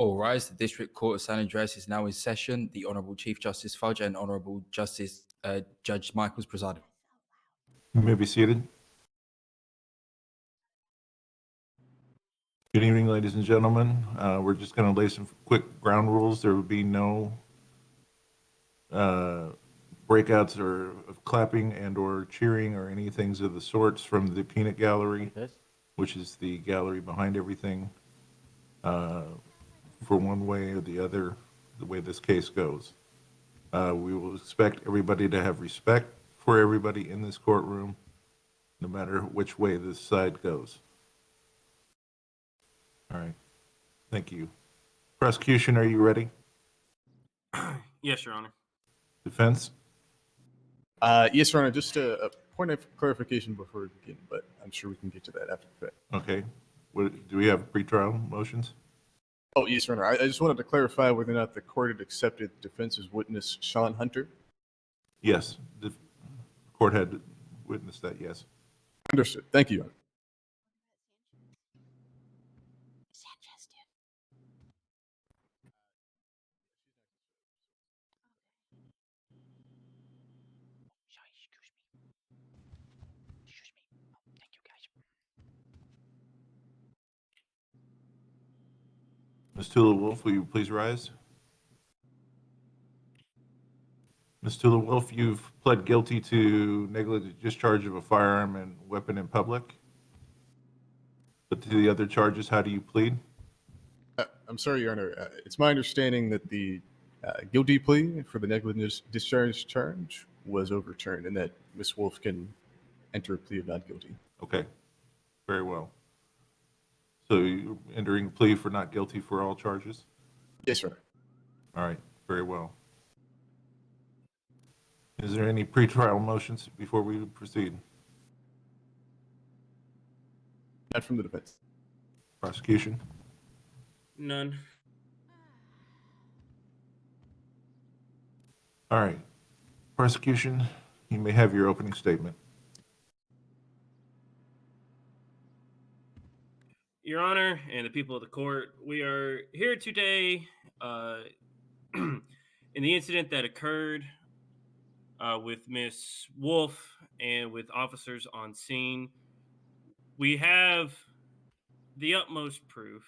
All rise. The District Court of San Andreas is now in session. The Honourable Chief Justice Fudge and Honourable Justice Judge Michaels presiding. You may be seated. Good evening, ladies and gentlemen. We're just going to lay some quick ground rules. There will be no breakouts or of clapping and or cheering or any things of the sorts from the peanut gallery, which is the gallery behind everything, for one way or the other, the way this case goes. We will expect everybody to have respect for everybody in this courtroom, no matter which way this side goes. All right. Thank you. Prosecution, are you ready? Yes, Your Honor. Defense? Yes, Your Honor. Just a point of clarification before we begin, but I'm sure we can get to that after the fact. Okay. Do we have pretrial motions? Oh, yes, Your Honor. I just wanted to clarify whether or not the court had accepted defense's witness, Sean Hunter. Yes. The court had witnessed that, yes. Understood. Thank you, Your Honor. Ms. Tula Wolfe, will you please rise? Ms. Tula Wolfe, you've pled guilty to negligent discharge of a firearm and weapon in public. But to the other charges, how do you plead? I'm sorry, Your Honor. It's my understanding that the guilty plea for the negligent discharge charge was overturned and that Ms. Wolfe can enter a plea of not guilty. Okay. Very well. So you're entering a plea for not guilty for all charges? Yes, Your Honor. All right. Very well. Is there any pretrial motions before we proceed? Not from the defense. Prosecution? None. All right. Prosecution, you may have your opening statement. Your Honor and the people of the court, we are here today in the incident that occurred with Miss Wolfe and with officers on scene. We have the utmost proof,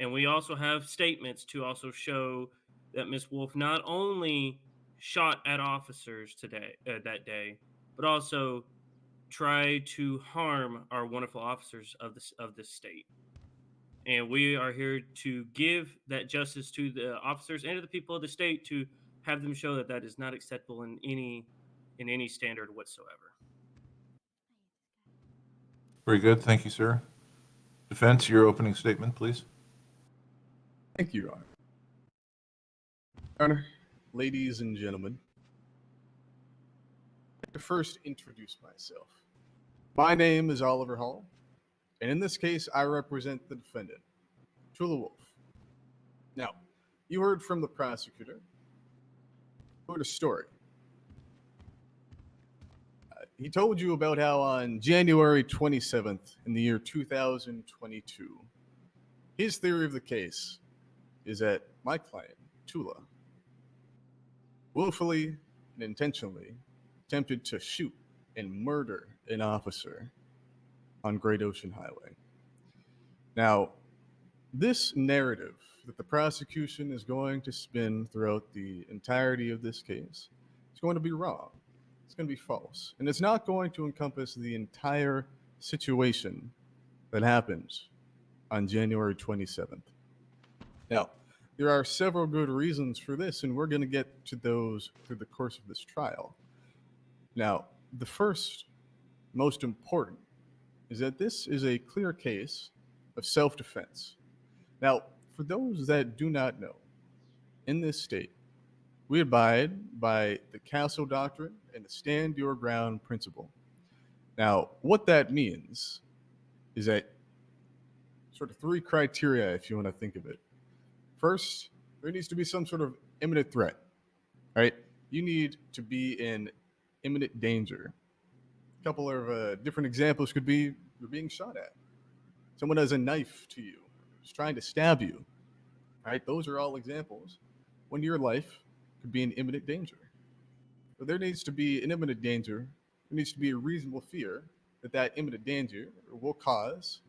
and we also have statements to also show that Miss Wolfe not only shot at officers that day, but also tried to harm our wonderful officers of this state. And we are here to give that justice to the officers and to the people of the state to have them show that that is not acceptable in any standard whatsoever. Very good. Thank you, sir. Defense, your opening statement, please. Thank you, Your Honor. Your Honor, ladies and gentlemen, I'd like to first introduce myself. My name is Oliver Hall, and in this case, I represent the defendant, Tula Wolfe. Now, you heard from the prosecutor. You heard a story. He told you about how on January 27th in the year 2022, his theory of the case is that my client, Tula, willfully and intentionally attempted to shoot and murder an officer on Great Ocean Highway. Now, this narrative that the prosecution is going to spin throughout the entirety of this case is going to be wrong. It's going to be false. And it's not going to encompass the entire situation that happened on January 27th. Now, there are several good reasons for this, and we're going to get to those through the course of this trial. Now, the first, most important, is that this is a clear case of self-defense. Now, for those that do not know, in this state, we abide by the Castle Doctrine and the Stand Your Ground principle. Now, what that means is that sort of three criteria, if you want to think of it. First, there needs to be some sort of imminent threat, right? You need to be in imminent danger. A couple of different examples could be you're being shot at. Someone has a knife to you, is trying to stab you, Right? Those are all examples when your life could be in imminent danger. But there needs to be an imminent danger. There needs to be a reasonable fear that that imminent danger will cause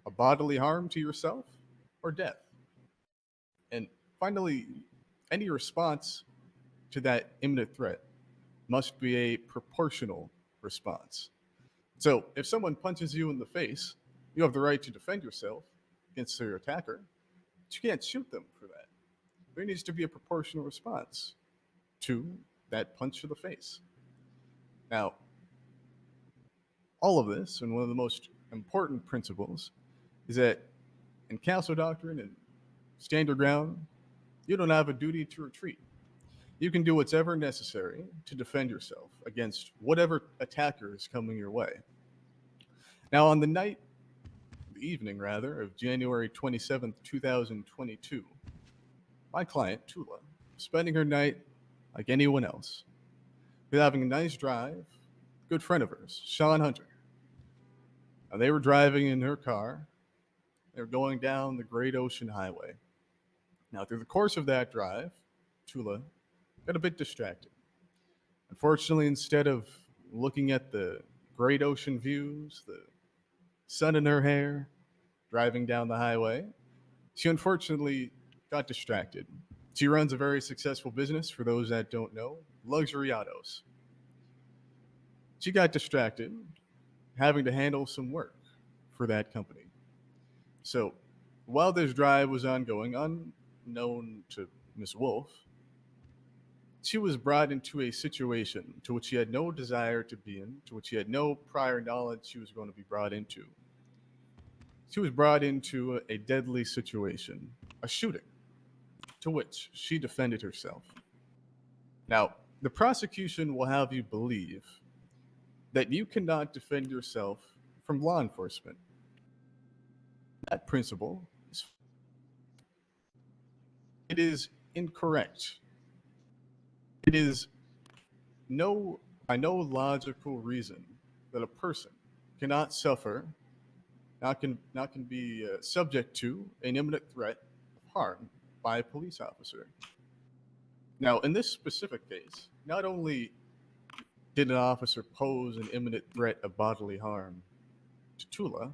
a bodily harm to yourself or death. And finally, any response to that imminent threat must be a proportional response. So if someone punches you in the face, you have the right to defend yourself against your attacker, but you can't shoot them for that. There needs to be a proportional response to that punch to the face. Now, all of this, and one of the most important principles, is that in council doctrine and stand your ground, you don't have a duty to retreat. You can do whatever necessary to defend yourself against whatever attacker is coming your way. Now, on the evening rather, of January 27th, 2022, my client, Tula, spending her night like anyone else, was having a nice drive, good friend of hers, Sean Hunter. Now, they were driving in her car. They were going down the Great Ocean Highway. Now, through the course of that drive, Tula got a bit distracted. Unfortunately, instead of looking at the great ocean views, the sun in her hair, driving down the highway, she unfortunately got distracted. She runs a very successful business, for those that don't know, luxury autos. She got distracted having to handle some work for that company. So while this drive was ongoing, unknown to Miss Wolfe, she was brought into a situation to which she had no desire to be in, to which she had no prior knowledge she was going to be brought into. She was brought into a deadly situation, a shooting, to which she defended herself. Now, the prosecution will have you believe that you cannot defend yourself from law enforcement. That principle is incorrect. It is by no logical reason that a person cannot suffer, not can be subject to an imminent threat of harm by a police officer. Now, in this specific case, not only did an officer pose an imminent threat of bodily harm to Tula,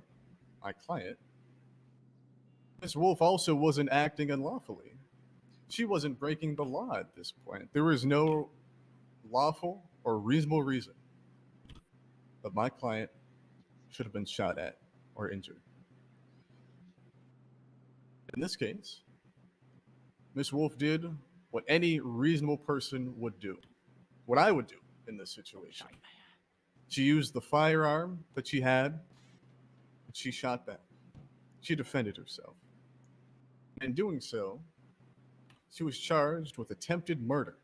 my client, Ms. Wolfe also wasn't acting unlawfully. She wasn't breaking the law at this point. There was no lawful or reasonable reason that my client should have been shot at or injured. In this case, Ms. Wolfe did what any reasonable person would do, what I would do in this situation. She used the firearm that she had, and she shot back. She defended herself. In doing so, she was charged with attempted murder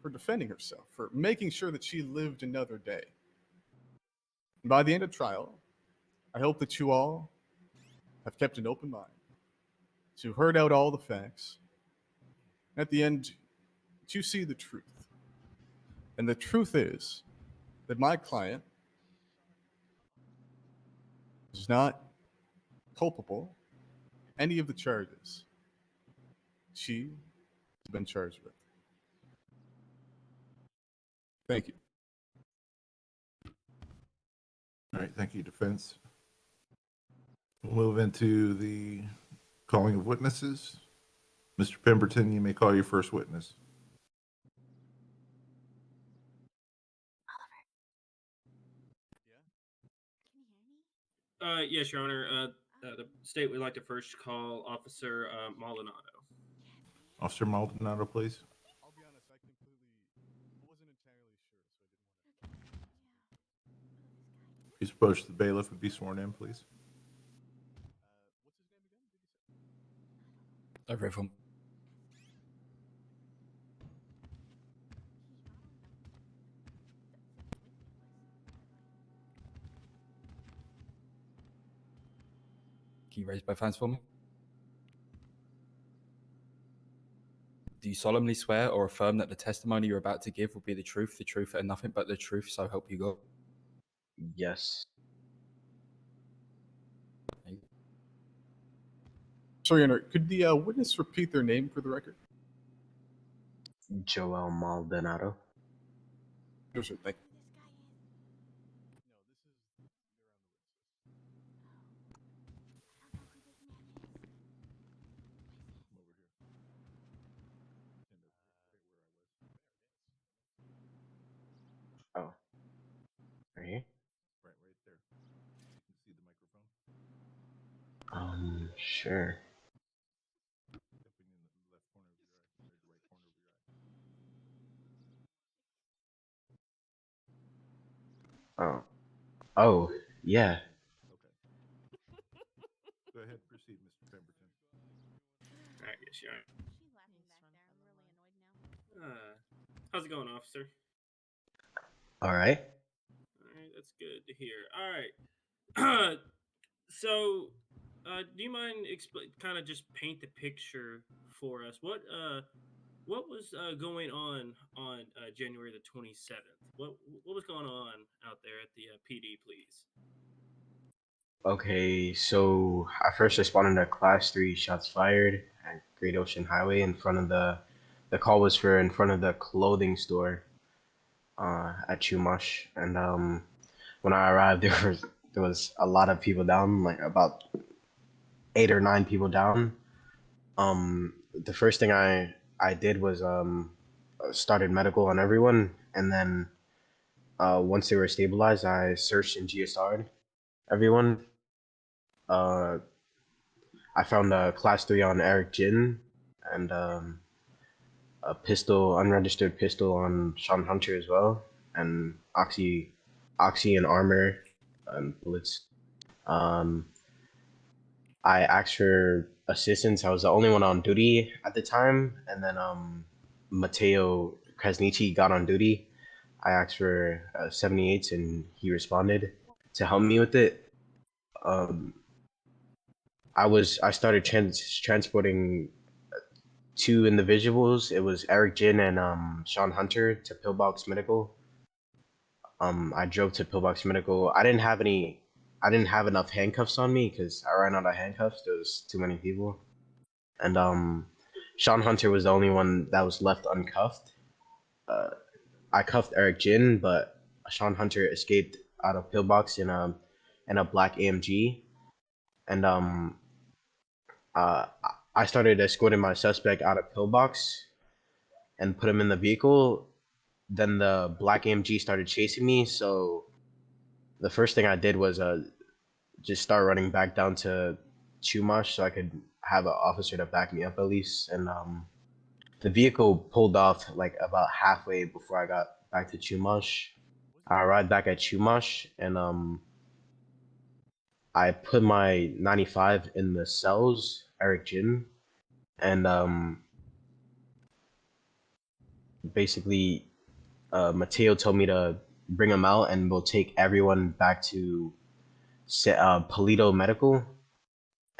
for defending herself, for making sure that she lived another day. And by the end of trial, I hope that you all have kept an open mind, that you've heard out all the facts. At the end, that you see the truth. And the truth is that my client is not culpable of any of the charges she has been charged with. Thank you. All right, thank you, defense. We'll move into the calling of witnesses. Mr. Pemberton, you may call your first witness. Yes, Your Honor. The state would like to first call Officer Maldonado. Officer Maldonado, please. I'll be honest, I wasn't entirely sure, so I didn't want to. Please approach the bailiff and be sworn in, please. What's his name again? Did you say? Over from. Can you raise both hands for me? Do you solemnly swear or affirm that the testimony you're about to give will be the truth, and nothing but the truth, so help you God? Yes. Sorry, Your Honor, could the witness repeat their name for the record? Joel Maldonado. No, sir. Thank you. Oh, right here. Right there. You can see the microphone. Sure. Stepping in the left corner of your eye, or the right corner of your eye. Oh, yeah. Okay. Go ahead, proceed, Mr. Pemberton. All right, yes, sure. How's it going, officer? All right. All right, that's good to hear. All right. So, do you mind kind of just paint the picture for us? What was going on January the 27th? What was going on out there at the PD, please? Okay, so I first responded to class 3 shots fired at Great Ocean Highway in front of the call was for in front of the clothing store at Chumash. And when I arrived there was a lot of people down, like about 8 or 9 people down. The first thing I did was started medical on everyone, and then once they were stabilized, I searched and GSR'd everyone. Uh, I found a class 3 on Eric Jin, and a pistol, unregistered pistol on Sean Hunter as well, and oxy and armor and bullets. Um, I asked for assistance. I was the only one on duty at the time, and then Mateo Krasniqi got on duty. I asked for 78s, and he responded to help me with it. I started transporting 2 individuals. It was Eric Jin and Sean Hunter to Pillbox Medical. I drove to Pillbox Medical. I didn't have enough handcuffs on me because I ran out of handcuffs. There was too many people, and Sean Hunter was the only one that was left uncuffed. I cuffed Eric Jin, but Sean Hunter escaped out of Pillbox in a black AMG, and uh, I started escorting my suspect out of Pillbox and put him in the vehicle. Then the black AMG started chasing me, so the first thing I did was just start running back down to Chumash so I could have an officer to back me up at least. And the vehicle pulled off like about halfway before I got back to Chumash. I arrived back at Chumash, and I put my 95 in the cells, Eric Jin, and basically Mateo told me to bring him out, and we'll take everyone back to Polito Medical.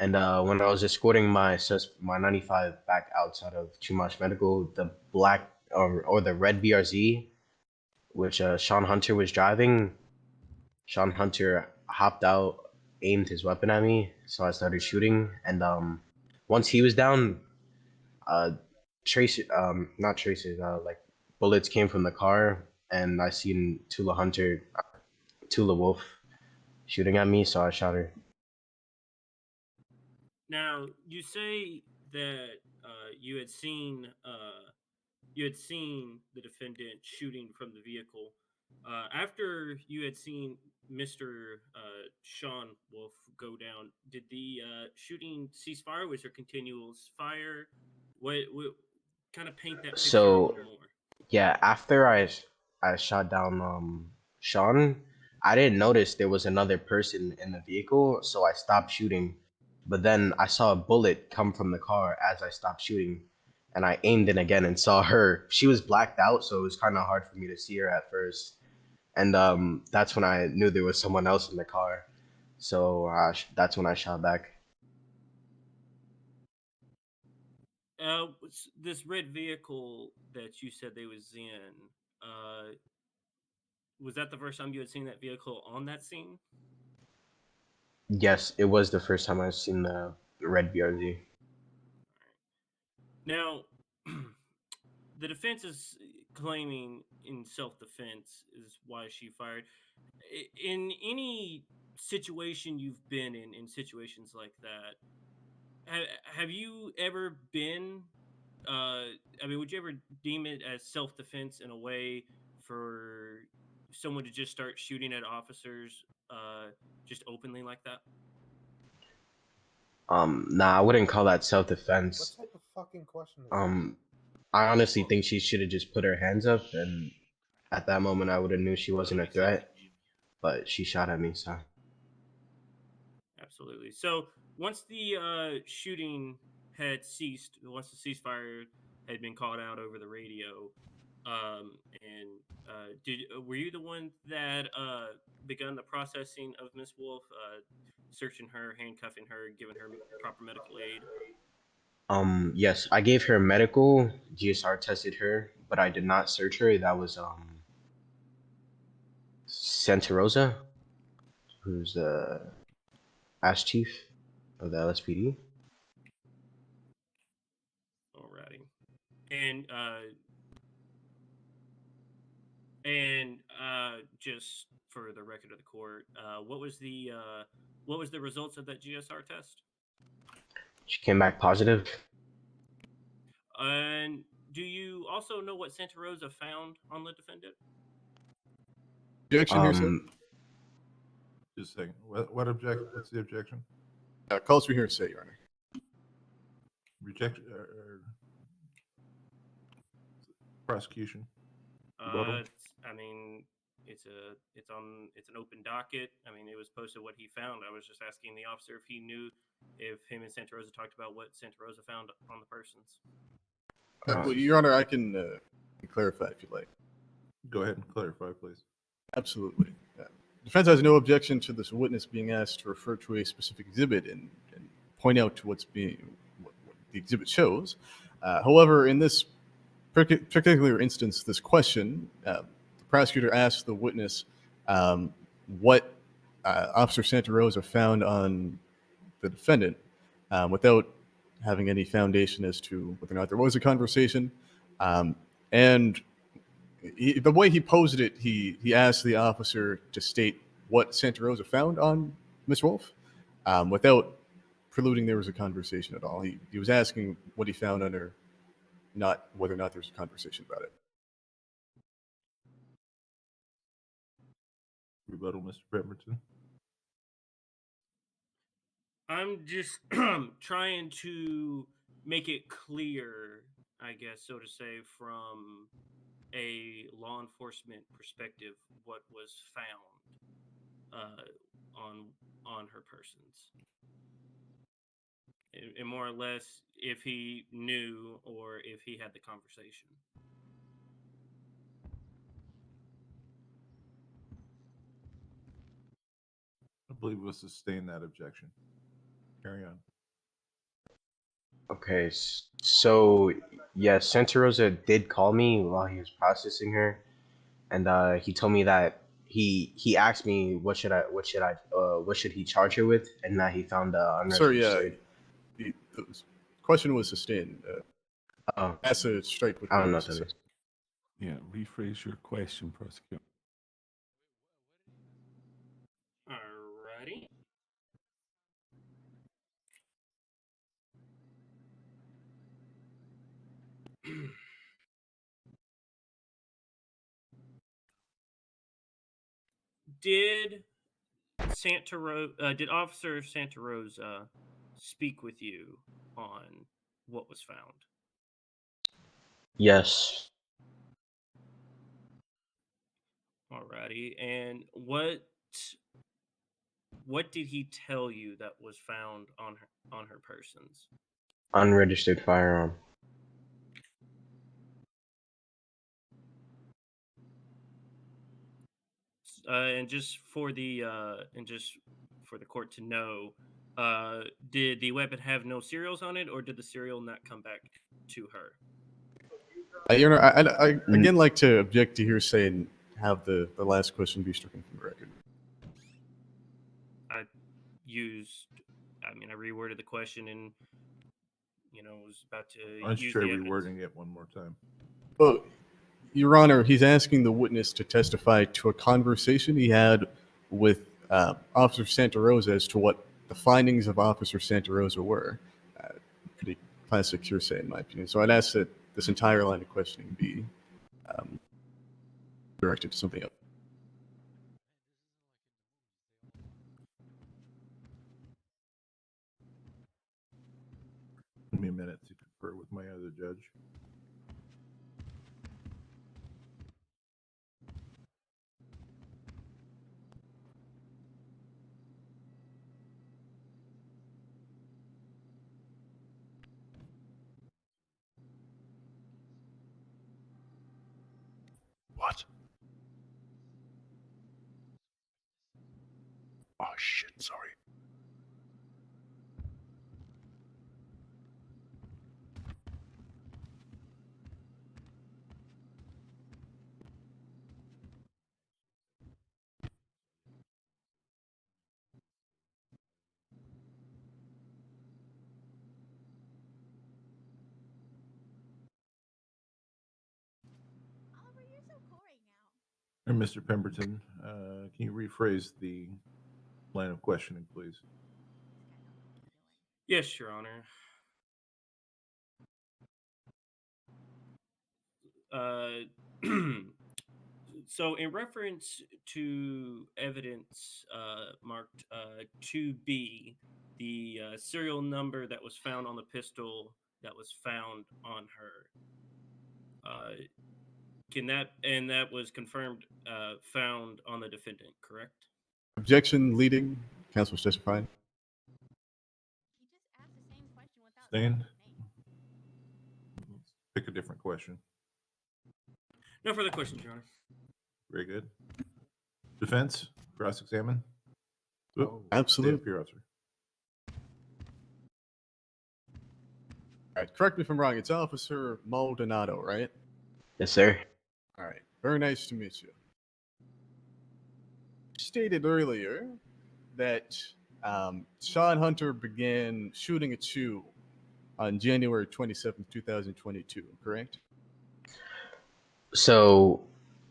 And when I was escorting my 95 back outside of Chumash Medical, the black or the red BRZ, which Sean Hunter was driving, Sean Hunter hopped out, aimed his weapon at me, so I started shooting. And once he was down, not tracers, like bullets came from the car, and I seen Tula Wolfe shooting at me, so I shot her. Now, you say that you had seen the defendant shooting from the vehicle. After you had seen Mr. Sean Wolf go down, did the shooting cease fire? Was there continuous fire? What kind of paint that picture a So little more? yeah, after I shot down Sean, I didn't notice there was another person in the vehicle, so I stopped shooting. But then I saw a bullet come from the car as I stopped shooting, and I aimed it again and saw her. She was blacked out, so it was kind of hard for me to see her at first. And that's when I knew there was someone else in the car. So that's when I shot back. This red vehicle that you said they was in, was that the first time you had seen that vehicle on that scene? Yes, it was the first time I've seen the red BRZ. Now, the defense is claiming in self-defense is why she fired. In any situation you've been in situations like that, have you ever been? I mean, would you ever deem it as self-defense in a way for someone to just start shooting at officers, just openly like that? Nah, I wouldn't call that What self-defense. type of fucking question is that? I honestly think she should have just put her hands up, and at that moment I would have knew she wasn't a threat. But she shot at me, so. Absolutely. So once the shooting had ceased, once the ceasefire had been called out over the radio, and were you the one that begun the processing of Miss Wolf, searching her, handcuffing her, giving her proper medical aid? Yes, I gave her medical. GSR tested her, but I did not search her. That was Santa Rosa, who's the ass chief of the LSPD. Alrighty. And just for the record of the court, what was the results of that GSR test? She came back positive. And do you also know what Santa Rosa found on the defendant? Objection here, sir. Just a second. What object? What's the objection? Calls for hearsay, Your Honor. Rejection. Prosecution. Rebuttal? I mean, it's an open docket. I mean, it was posted what he found. I was just asking the officer if he knew if him and Santa Rosa talked about what Santa Rosa found on the persons. Well, Your Honor, I can clarify if you like. Go ahead and clarify, please. Absolutely. Defense has no objection to this witness being asked to refer to a specific exhibit and point out to what the exhibit shows. However, in this particular instance, this question, the prosecutor asked the witness what Officer Santa Rosa found on the defendant without having any foundation as to whether or not there was a conversation. And the way he posed it, he asked the officer to state what Santa Rosa found on Miss Wolfe without preluding there was a conversation at all. He was asking what he found on her, not whether or not there's a conversation about it. Rebuttal, Mr. Pemberton. I'm just trying to make it clear, I guess, so to say, from a law enforcement perspective, what was found on her persons, and more or less if he knew or if he had the conversation. I believe we'll sustain that objection. Carry on. Okay, so yes, Santa Rosa did call me while he was processing her, and he told me that he asked me what should he charge her with, and that he found Sir, unregistered. yeah, the question was sustained. Oh, That's a strike with I don't know the what that is. Yeah, rephrase your question, prosecutor. Alrighty. Did Officer Santa Rosa speak with you on what was found? Yes, Alrighty, and what did he tell you that was found on her persons? unregistered firearm. And just for the court to know, did the weapon have no serials on it, or did the serial not come back to her? Your Honor, I again like to object to hearsay and have the last question be stricken from the record. I reworded the question and was about to Why don't you use try the evidence. rewording it one more time? Well, Your Honor, he's asking the witness to testify to a conversation he had with Officer Santa Rosa as to what the findings of Officer Santa Rosa were. Pretty classic hearsay, in my opinion. So I'd ask that this entire line of questioning be directed to something else. Give me a minute to confer with my other judge. What? Oh shit, sorry. And Mr. Pemberton, can you rephrase the line of questioning, please? Yes, Your Honor. So, in reference to evidence marked 2B, the serial number that was found on the pistol that was found on her, that was confirmed found on the defendant, correct? Objection leading. Counsel is testifying. Stand. Let's pick a different question. No further questions, Your Honor. Very good. Defense, cross-examine. Oh, absolutely. Stay up here, officer. All right, correct me if I'm wrong. It's Officer Maldonado, right? Yes, sir. All right, very nice to meet you. Stated earlier that Sean Hunter began shooting at you on January 27th, 2022, correct? So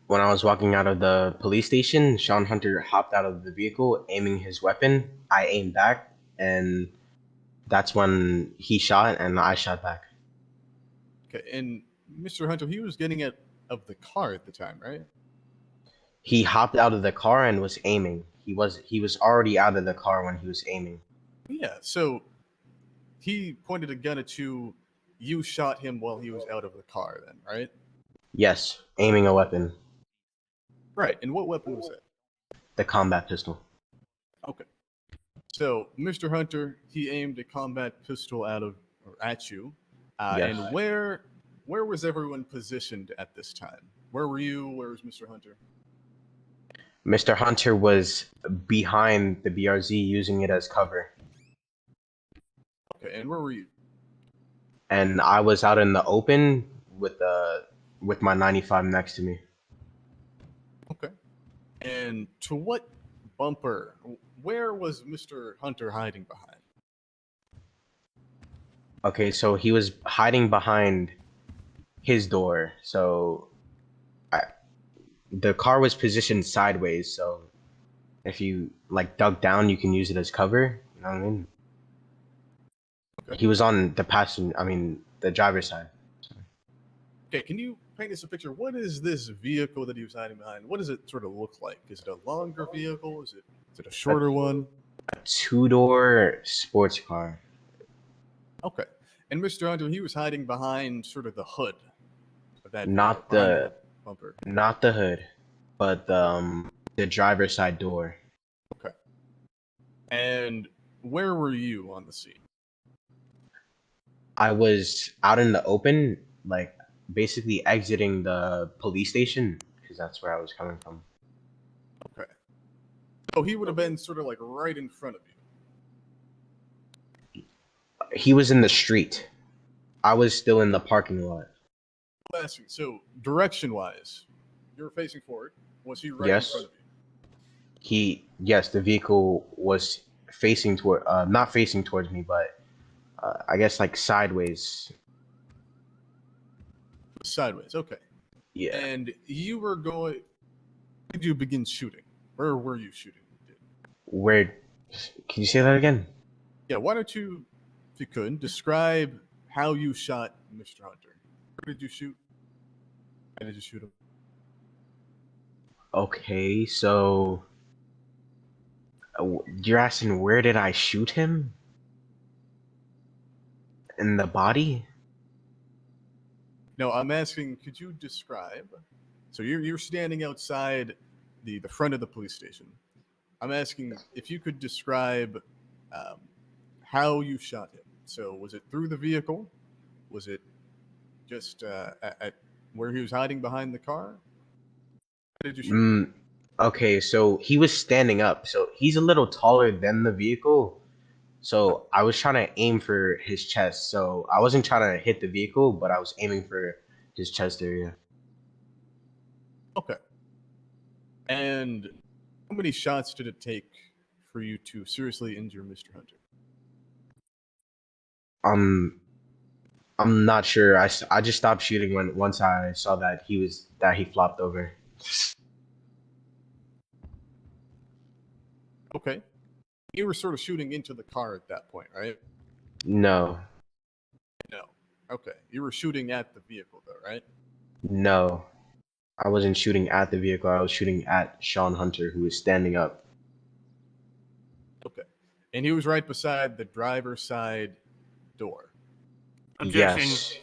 when I was walking out of the police station, Sean Hunter hopped out of the vehicle, aiming his weapon. I aimed back, and that's when he shot, and I shot back. Okay, and Mr. Hunter, he was getting out of the car at the time, right? He hopped out of the car and was aiming. He was already out of the car when he was aiming. Yeah, so he pointed a gun at you. You shot him while he was out of the car, then, right? Yes, aiming a weapon. Right, and what weapon was that? The combat pistol. Okay. So, Mr. Hunter, he aimed a combat pistol at you. Yes. And where was everyone positioned at this time? Where were you? Where was Mr. Hunter? Mr. Hunter was behind the BRZ using it as cover. Okay, and where were you? And I was out in the open with my 95 next to me. Okay. And to what bumper? Where was Mr. Hunter hiding behind? Okay, so he was hiding behind his door. So the car was positioned sideways, so if you like dug down, you can use it as cover. You know what I mean? Okay. He was on the the driver's side. Okay, can you paint us a picture? What is this vehicle that he was hiding behind? What does it sort of look like? Is it a longer vehicle? Is it a shorter one? A two-door sports car. Okay. And Mr. Hunter, he was hiding behind sort of the hood of that Not vehicle, behind the bumper. not the hood, but the driver's side door. Okay. And where were you on the scene? I was out in the open, like basically exiting the police station because that's where I was coming from. Okay. So he would have been sort of like right in front of you. He was in the street. I was still in the parking lot. Last week. So direction-wise, you're facing forward. Was he right Yes. in front of you? The vehicle was facing toward, not facing towards me, but I guess like sideways. Sideways. Okay. Yeah. And you were going. Did you begin shooting? Where were you shooting? Where? Can you say that again? Yeah. Why don't you, if you could, describe how you shot Mr. Hunter? Where did you shoot? How did you shoot him? Okay, so you're asking where did I shoot him? In the body? No, I'm asking. Could you describe? So you're standing outside the front of the police station. I'm asking if you could describe um, how you shot him. So was it through the vehicle? Was it just at where he was hiding behind the car? How did you shoot him? Okay, so he was standing up. So he's a little taller than the vehicle. So I was trying to aim for his chest. So I wasn't trying to hit the vehicle, but I was aiming for his chest area. Okay. And how many shots did it take for you to seriously injure Mr. Hunter? I'm not sure. I just stopped shooting once I saw that he flopped over. Okay. You were sort of shooting into the car at that point, right? No, No. Okay. You were shooting at the vehicle, though, right? no. I wasn't shooting at the vehicle. I was shooting at Sean Hunter, who was standing up. Okay. And he was right beside the driver's side door. Objection. Yes.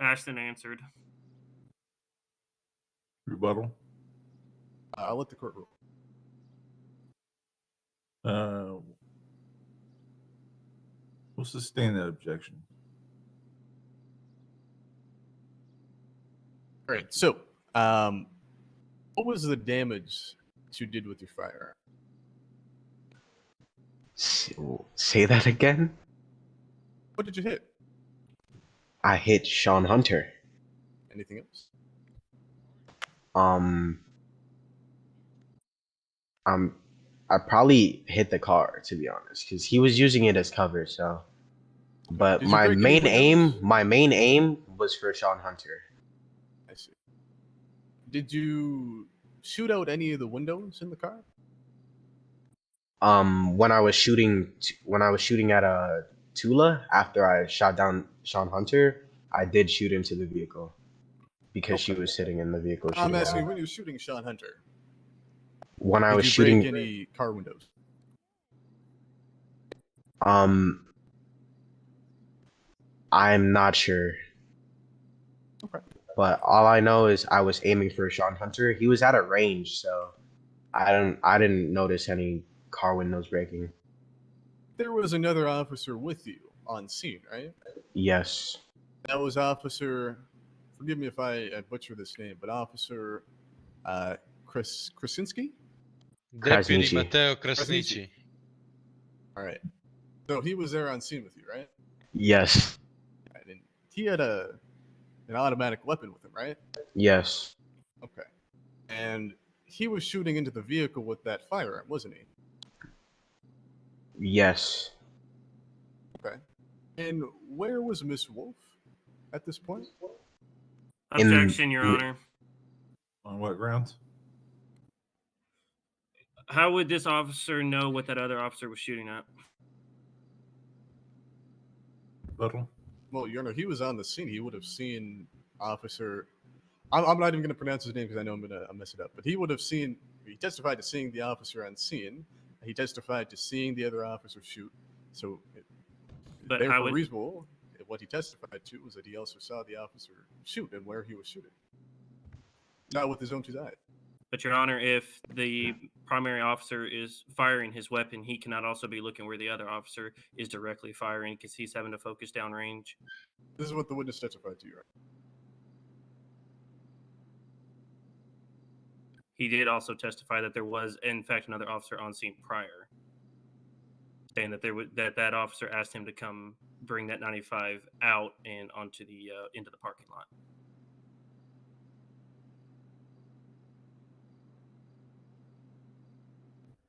Ashton answered. Rebuttal. I'll let the court rule. We'll sustain that objection. All right. So, what was the damage that you did with your firearm? Say that again? What did you hit? I hit Sean Hunter. Anything else? Um, I probably hit the car, to be honest, because he was using it as cover. So, but Did you break any windows? my main aim was for Sean Hunter. I see. Did you shoot out any of the windows in the car? When I was shooting at Tula after I shot down Sean Hunter, I did shoot into the vehicle because she Okay. was sitting in the vehicle I'm shooting at asking me. when you were shooting Sean Hunter, When I did was you break shooting, any car windows? um, I'm not sure. Okay. But all I know is I was aiming for Sean Hunter. He was at a range, so I didn't notice any car windows breaking. There was another officer with you on scene, right? Yes. That was Officer. Forgive me if I butcher this name, but Officer Krasniqi. Deputy Krasniqi. Mateo Krasniqi. Krasniqi. All right. So he was there on scene with you, right? Yes. Right. And he had an automatic weapon with him, right? Yes. Okay. And he was shooting into the vehicle with that firearm, wasn't he? Yes. Okay. And where was Miss Wolfe at this point? Objection, Your Honor. On what grounds? How would this officer know what that other officer was shooting at? Rebuttal. Well, Your Honor, he was on the scene. He would have seen Officer. I'm not even going to pronounce his name because I know I'm going to mess it up. But he would have seen. He testified to seeing the officer on scene. He testified to seeing the other officer shoot. So, But therefore, how would reasonable. What he testified to was that he also saw the officer shoot and where he was shooting. Not with his own two eyes. But Your Honor, if the primary officer is firing his weapon, he cannot also be looking where the other officer is directly firing because he's having to focus downrange. This is what the witness testified to, right? He did also testify that there was, in fact, another officer on scene prior, saying that that officer asked him to come bring that 95 out and onto the into the parking lot.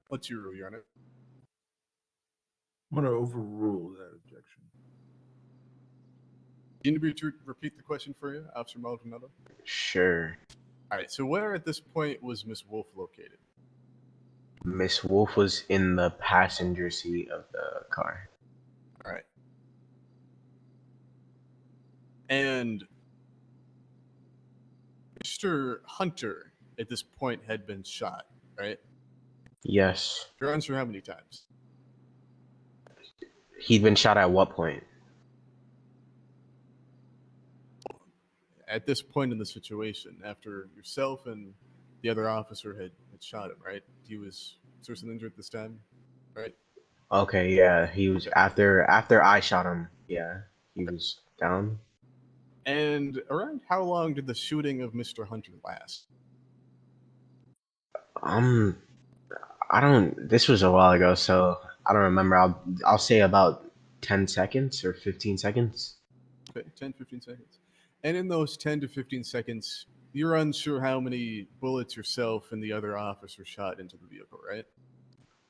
What's your rule, Your Honor? I'm going to overrule that objection. Do you need me to repeat the question for you, Officer Maldonado? Sure. All right, so where at this point was Miss Wolfe located? Miss Wolf was in the passenger seat of the car. All right. And Mr. Hunter at this point had been shot, right? Yes. You're unsure how many times. He'd been shot at what point? At this point in the situation, after yourself and the other officer had shot him, right? He was seriously injured this time, right? Okay, yeah, he was Okay. after I shot him. Yeah, he was down. And around how long did the shooting of Mr. Hunter last? Um, I don't. This was a while ago, so I don't remember. I'll say about 10 seconds or 15 seconds. Okay, 10, 15 seconds. And in those 10 to 15 seconds, you're unsure how many bullets yourself and the other officer shot into the vehicle, right?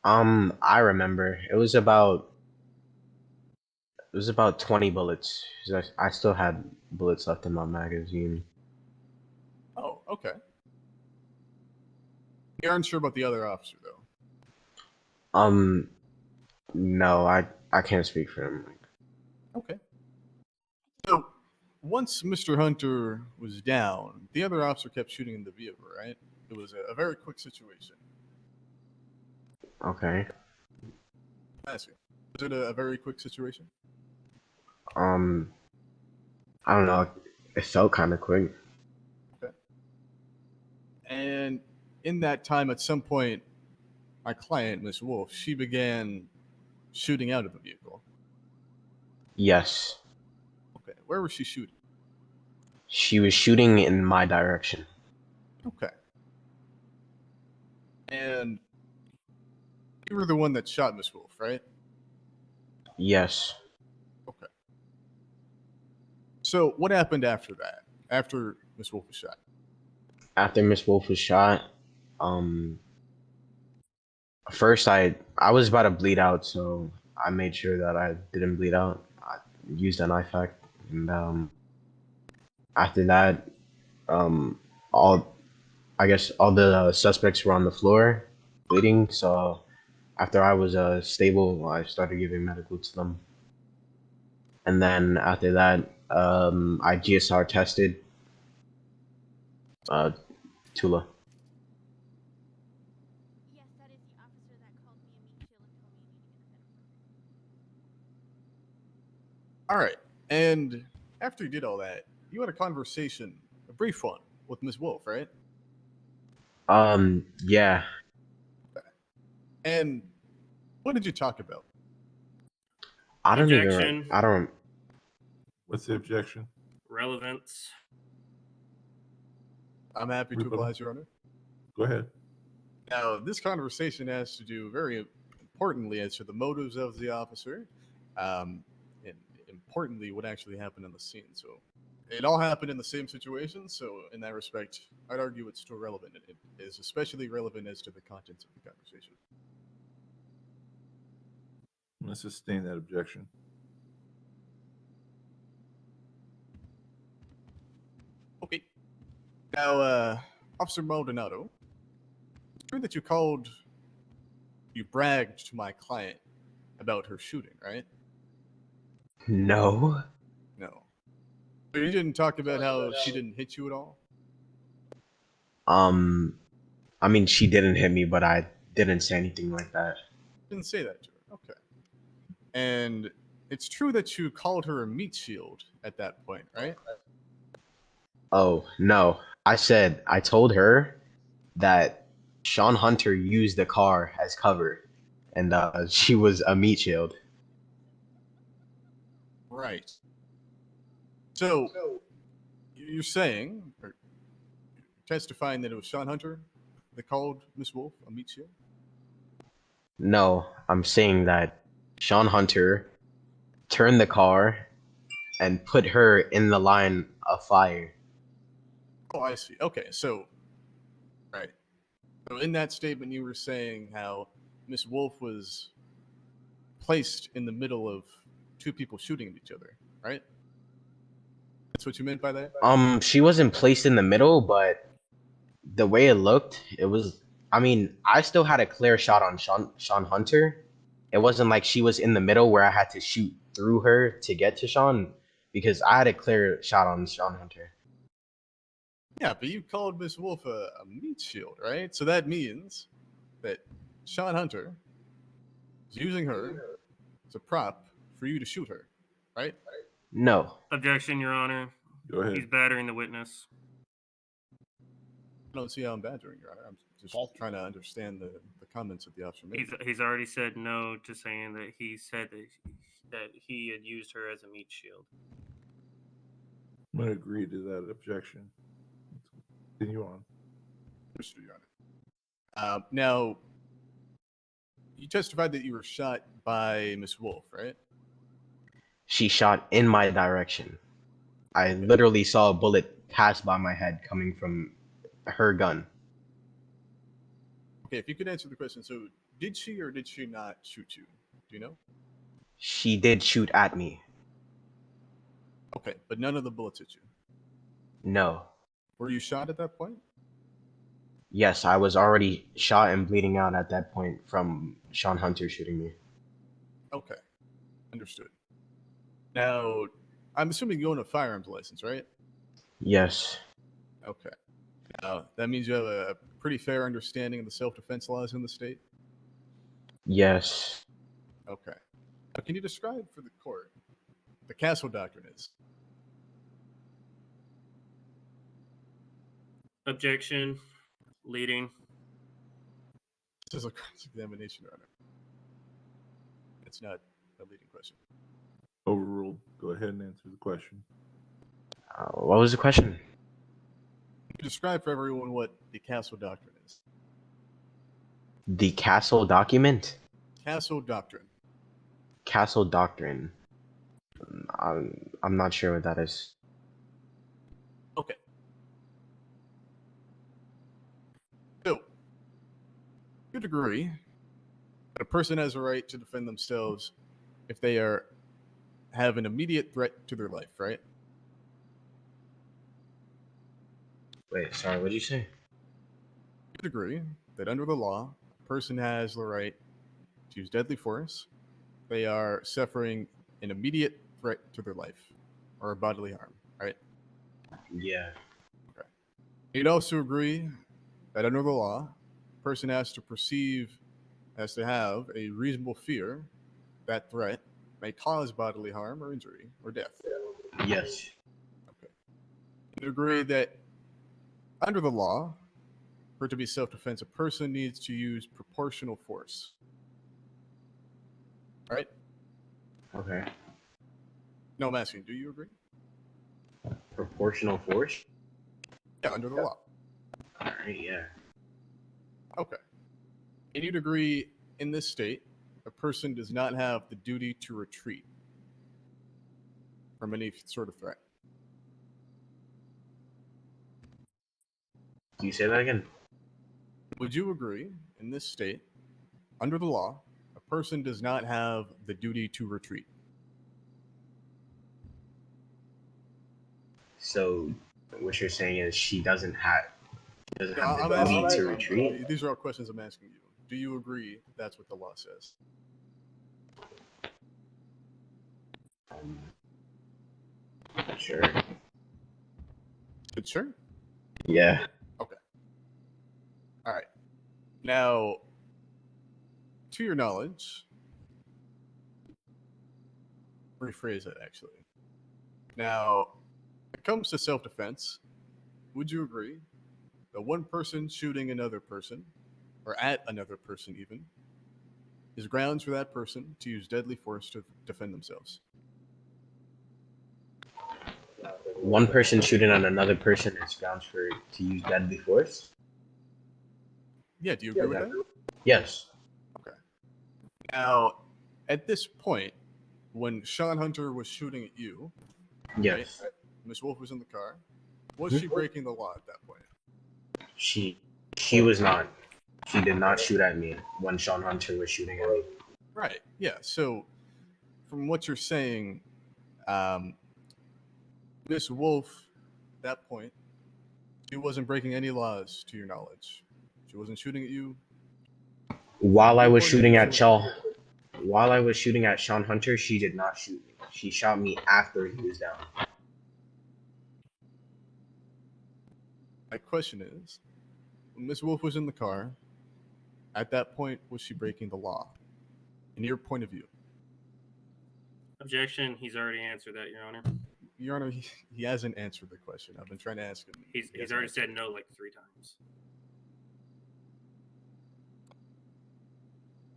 I remember it was about 20 bullets. 'Cause I still had bullets left in my magazine. Oh, okay. You're unsure about the other officer, though. No, I can't speak for him. Okay. So, once Mr. Hunter was down, the other officer kept shooting in the vehicle, right? It was a very quick situation. Okay. I ask you, was it a very quick situation? I don't know. It felt kind of quick. Okay. And in that time, at some point, my client, Miss Wolfe, she began shooting out of the vehicle. Yes, Okay. Where was she shooting? she was shooting in my direction. Okay. And you were the one that shot Miss Wolfe, right? Yes. Okay. So what happened after that? After Miss Wolfe was shot? After Miss Wolf was shot, um, first I was about to bleed out, so I made sure that I didn't bleed out. I used an eye pack, and after that, um, all I guess all the suspects were on the floor bleeding. So after I was stable, I started giving medical to them, and then after that, I GSR tested uh, Tula. Yes, that is the officer that called me a meat shield and told me you needed to get a All right. And after you did all that, you had a conversation, a brief one, with Miss Wolfe, right? Yeah. And what did you talk about? Objection. I don't. What's the objection? Relevance. I'm happy to Rebuttal. oblige, Your Honor. Go ahead. Now, this conversation has to do very importantly as to the motives of the officer, and importantly, what actually happened in the scene. So, it all happened in the same situation. So, in that respect, I'd argue it's still relevant. It is especially relevant as to the contents of the conversation. I'm going to sustain that objection. Okay. Now, Officer Maldonado, it's true that you bragged to my client about her shooting, right? No. No. So you didn't talk about how she didn't hit you at all? I mean, she didn't hit me, but I didn't say anything like that. Didn't say that to her. Okay. And it's true that you called her a meat shield at that point, right? Oh, no. I told her that Sean Hunter used the car as cover, and she was a meat shield. Right. So you're saying, or testifying that it was Sean Hunter that called Miss Wolfe a meat shield? No, I'm saying that Sean Hunter turned the car and put her in the line of fire. Oh, I see. Okay, so right. So in that statement, you were saying how Miss Wolfe was placed in the middle of two people shooting at each other, right? That's what you meant by that? She wasn't placed in the middle, but the way it looked, it was. I mean, I still had a clear shot on Sean Hunter. It wasn't like she was in the middle where I had to shoot through her to get to Sean, because I had a clear shot on Sean Hunter. Yeah, but you called Miss Wolfe a meat shield, right? So that means that Sean Hunter is using her as a prop for you to shoot her, right? No. Objection, Your Honor. Go ahead. He's battering the witness. I don't see how I'm badgering your honor. I'm just trying to understand the comments of the officer made. He's already said no to saying that he said that he had used her as a meat shield. I'm going to agree to that objection. Continue on. Understood, Your Honor. Now, you testified that you were shot by Miss Wolfe, right? She shot in my direction. I literally saw a bullet pass by my head coming from her gun. Okay, if you could answer the question. So, did she or did she not shoot you? Do you know? She did shoot at me. Okay, but none of the bullets hit you. No. Were you shot at that point? Yes, I was already shot and bleeding out at that point from Sean Hunter shooting me. Okay, understood. Now, I'm assuming you own a firearms license, right? Yes. Okay. Now, that means you have a pretty fair understanding of the self-defense laws in the state? Yes. Okay. Now, can you describe for the court the Castle Doctrine is? Objection. Leading. This is a cross-examination, Your Honor. It's not a leading question. Overruled. Go ahead and answer the question. What was the question? Can you describe for everyone what the Castle Doctrine is? The Castle document? Castle Doctrine. Castle doctrine. I'm not sure what that is. Okay. So, you'd agree that a person has a right to defend themselves if they have an immediate threat to their life, right? Wait, sorry, what did you say? You'd agree that under the law, a person has the right to use deadly force. They are suffering an immediate threat to their life or bodily harm, right? Yeah. Okay. You'd also agree that under the law, a person has to have a reasonable fear that threat may cause bodily harm or injury or death. Yes. Okay. You'd agree that under the law, for it to be self-defense, a person needs to use proportional force. All right? Okay. No, I'm asking, do you agree? Proportional force? Yeah, under the law. Alright, yeah. Okay. And you'd agree in this state, a person does not have the duty to retreat from any sort of threat. Can you say that again? Would you agree in this state, under the law, a person does not have the duty to retreat? So, what you're saying is she doesn't have I'm the asking duty to you, retreat? these are all questions I'm asking you. Do you agree that's what the law says? Sure. Good, sure. Yeah. Okay. All right. Now, to your knowledge, rephrase it actually. Now, when it comes to self-defense, would you agree that one person shooting another person, or at another person even, is grounds for that person to use deadly force to defend themselves? One person shooting at another person is grounds for to use deadly force? Yeah, do you agree with that? Yes. Okay. Now, at this point, when Sean Hunter was shooting at you, Yes. right, Miss Wolfe was in the car, was she breaking the law at that point? She was not. She did not shoot at me when Sean Hunter was shooting at me. Right. Yeah. So, from what you're saying, Miss Wolfe, at that point, she wasn't breaking any laws to your knowledge. She wasn't shooting at you. While I Your was point of view, shooting she at wasn't. while I was shooting at Sean Hunter, she did not shoot me. She shot me after he was down. My question is, when Miss Wolfe was in the car, at that point, was she breaking the law? In your point of view, Objection. He's already answered that, Your Honor. Your Honor, he hasn't answered the question. I've been trying to ask him. He's He hasn't already answered said it. no like 3 times.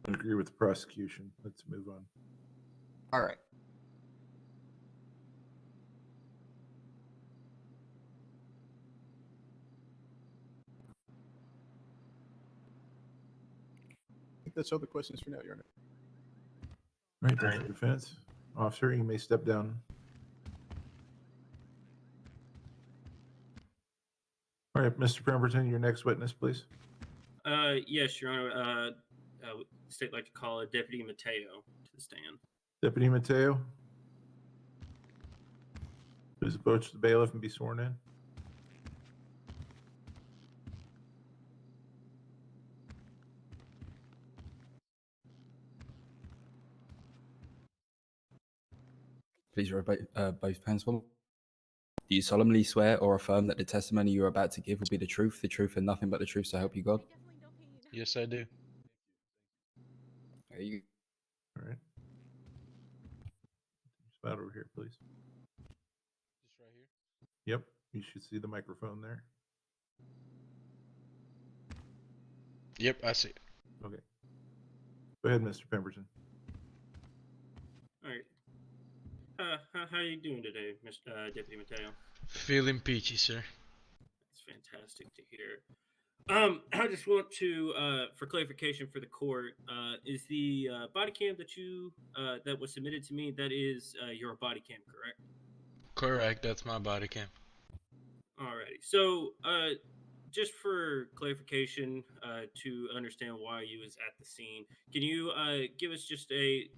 I agree with the prosecution. Let's move on. All right. I think that's all the questions for now, Your Honor. All right, Mr. Defense. Officer, you may step down. All right, Mr. Pemberton, your next witness, please. Yes, Your Honor. State like to call Deputy Mateo to the stand. Deputy Mateo. Please approach the bailiff and be sworn in. Please raise both hands for me. Do you solemnly swear or affirm that the testimony you are about to give will be the truth, and nothing but the truth, so help you God? I definitely don't pay you now. Yes, I do. There you go. All right. Spout over here, please. Just right here. Yep, you should see the microphone there. Yep, I see. Okay. Go ahead, Mr. Pemberton. All right. How are you doing today, Mr. Deputy Mateo? Feeling peachy, sir. It's fantastic to hear. I just want to, for clarification for the court, is the body cam that you that was submitted to me, that is your body cam, correct? Correct, that's my body cam. Alrighty. So, just for clarification, to understand why you was at the scene, can you give us just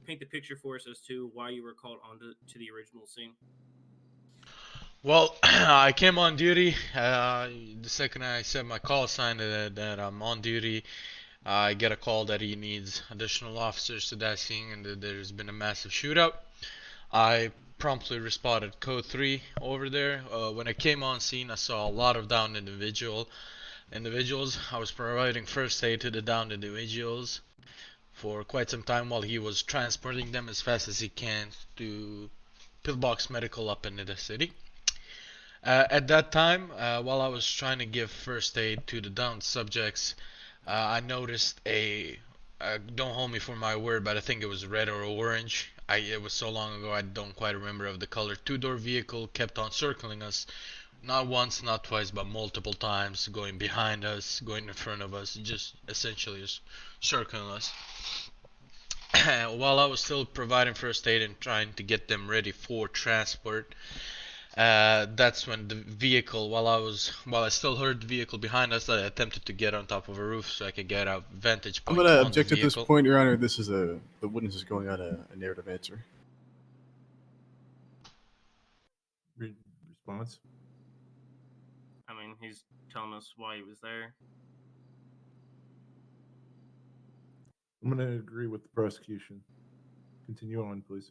paint the picture for us as to why you were called on to the original scene? Well, I came on duty. The second I set my call sign that I'm on duty, I get a call that he needs additional officers to that scene and that there's been a massive shootout. I promptly responded code 3 over there. When I came on scene, I saw a lot of downed individuals. I was providing first aid to the downed individuals for quite some time while he was transporting them as fast as he can to Pillbox Medical up into the city. At that time, while I was trying to give first aid to the downed subjects, I noticed don't hold me for my word, but I think it was red or orange. It was so long ago I don't quite remember of the color. 2-door vehicle kept on circling us, not once, not twice, but multiple times, going behind us, going in front of us, just essentially just circling us. While I was still providing first aid and trying to get them ready for transport, that's when the vehicle, while I still heard the vehicle behind us, I attempted to get on top of a roof so I could get a vantage I'm point gonna on object the at this vehicle. point, Your Honor. This is the witness is going on a narrative answer. Response? I mean, he's telling us why he was there. I'm going to agree with the prosecution. Continue on, please.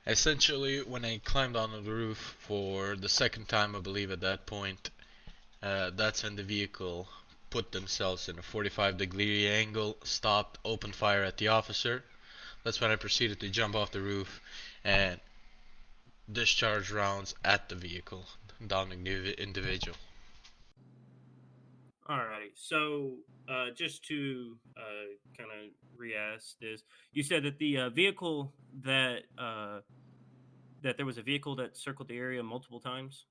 Essentially, when I climbed on the roof for the second time, I believe at that point, that's when the vehicle put themselves in a 45-degree angle, stopped, opened fire at the officer. That's when I proceeded to jump off the roof and discharge rounds at the vehicle, downing the individual. Alrighty. So, just to kind of re-ask this, you said that the vehicle that there was a vehicle that circled the area multiple times.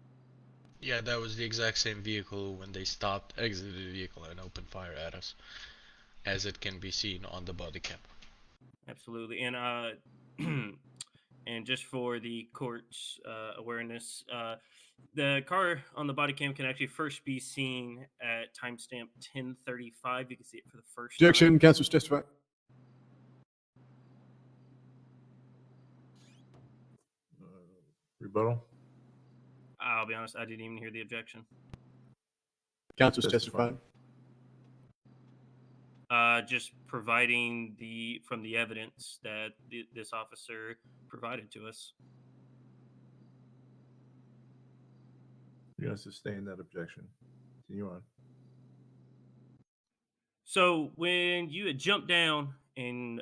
Yeah, that was the exact same vehicle when they stopped, exited the vehicle, and opened fire at us, as it can be seen on the body cam. Absolutely, and and just for the court's awareness, the car on the body cam can actually first be seen at timestamp 10:35. You can see it for the first Objection. time. Counsel testify. Rebuttal? I'll be honest, I didn't even hear the objection. Counsel's Testify. testifying. Just providing from the evidence that this officer provided to us. You're going to sustain that objection. Continue on. So when you had jumped down and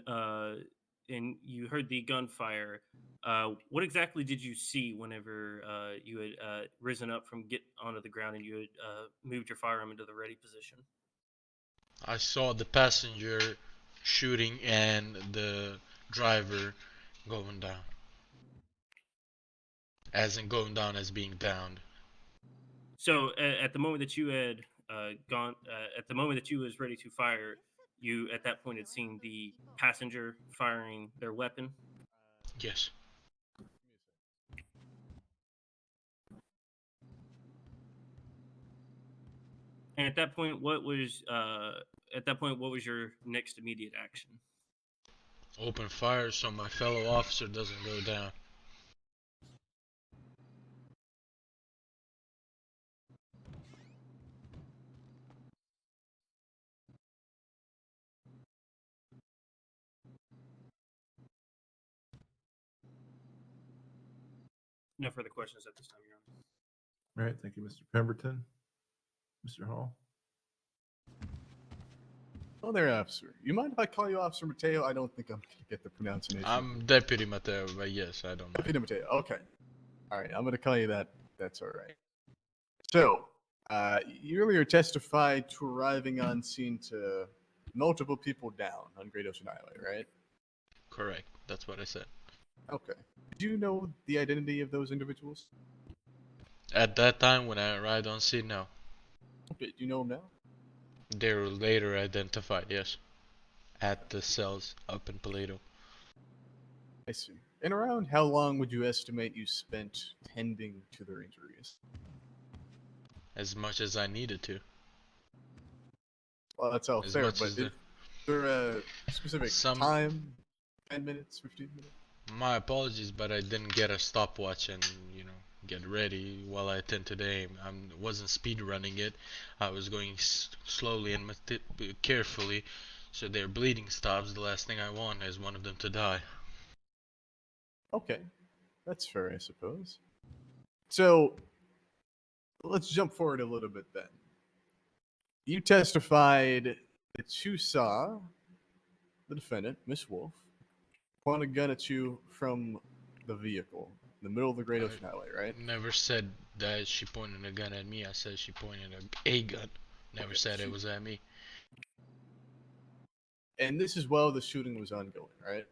you heard the gunfire, what exactly did you see whenever you had risen up from get onto the ground and you had moved your firearm into the ready position? I saw the passenger shooting and the driver going down. As in going down as being downed. So at the moment that you had at the moment that you was ready to fire, you at that point had seen the passenger firing their weapon. Yes. And at that point, what was your next immediate action? Open fire so my fellow officer doesn't go down. No further questions at this time, Your Honor. All right. Thank you, Mr. Pemberton. Mr. Hall? Oh, there, officer. You mind if I call you Officer Mateo? I don't think I'm going to get the pronunciation. I'm Deputy Mateo, but yes, I don't mind. Deputy Mateo. Okay. All right. I'm going to call you that. That's all right. So, you earlier testified to arriving on scene to multiple people down on Great Ocean Highway, right? Correct. That's what I said. Okay. Do you know the identity of those individuals? At that time when I arrived on scene, no. Okay. Do you know them now? They were later identified, yes. At the cells up in Paleto. I see. And around how long would you estimate you spent tending to their injuries? As much as I needed to. Well, that's all As fair, much but as is there a specific time? 10 minutes, 15 minutes? My apologies, but I didn't get a stopwatch and, get ready while I attend to the aim. I wasn't speed running it. I was going slowly and carefully, so their bleeding stops. The last thing I want is one of them to die. Okay, that's fair, I suppose. So, let's jump forward a little bit then. You testified that you saw the defendant, Miss Wolfe, point a gun at you from the vehicle in the middle of the Great Ocean Highway, right? Never said that she pointed a gun at me. I said she pointed a gun. Never said it was at me. And this is while the shooting was ongoing, right?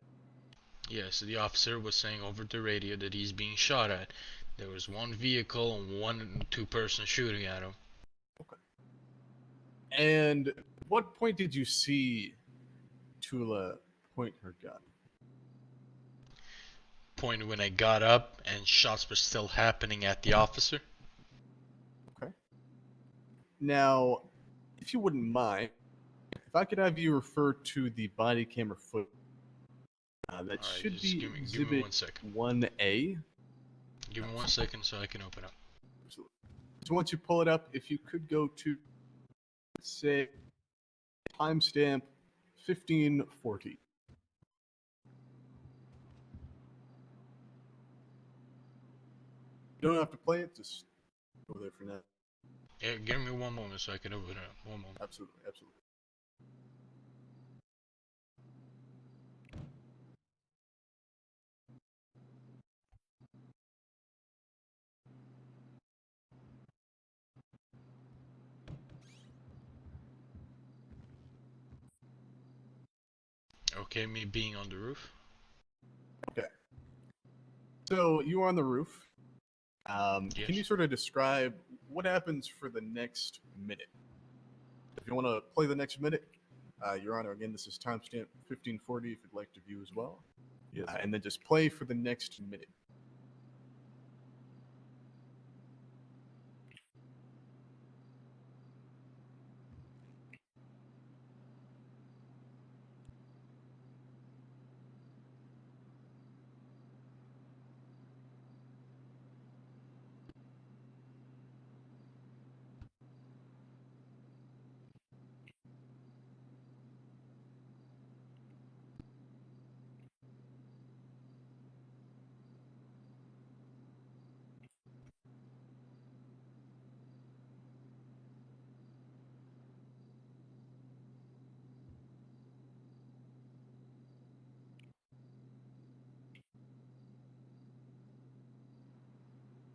Yes, the officer was saying over the radio that he's being shot at. There was one vehicle and two persons shooting at him. Okay. And what point did you see Tula point her gun? Point when I got up and shots were still happening at the officer. Okay. Now, if you wouldn't mind, if I could have you refer to the body camera footage. That Alright, should just be give me Exhibit 1 second. 1A. Give me 1 second so I can open up. Absolutely. So once you pull it up, if you could go to, say, timestamp 1540. You don't have to play it, just go there for now. Yeah, give me 1 moment so I can open it up. 1 moment. Absolutely, absolutely. Okay, me being on the roof. Okay. So you are on the roof. Yes. Can you sort of describe what happens for the next minute? If you want to play the next minute, Your Honor, again, this is timestamp 1540 if you'd like to view as well. Yes. And then just play for the next minute.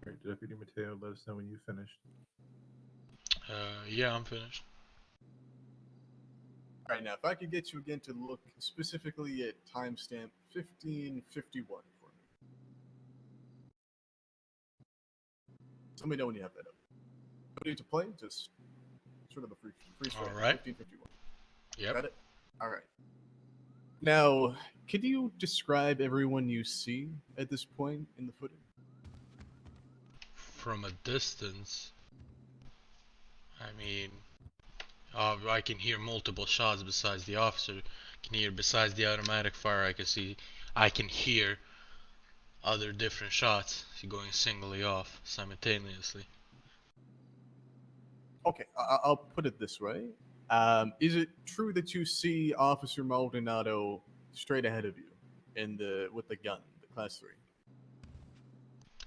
All right, Deputy Mateo, let us know when you finished. Yeah, I'm finished. All right, now if I could get you again to look specifically at timestamp 1551 for me. Let me know when you have that up. No need to play, just sort of a freeze frame. All right. 1551. Yep. Got it? All right. Now, could you describe everyone you see at this point in the footage? From a distance, I mean, I can hear multiple shots besides the officer. I can hear besides the automatic fire. I can hear other different shots going singly off simultaneously. Okay, I'll put it this way. Is it true that you see Officer Maldonado straight ahead of you with the gun, the class 3?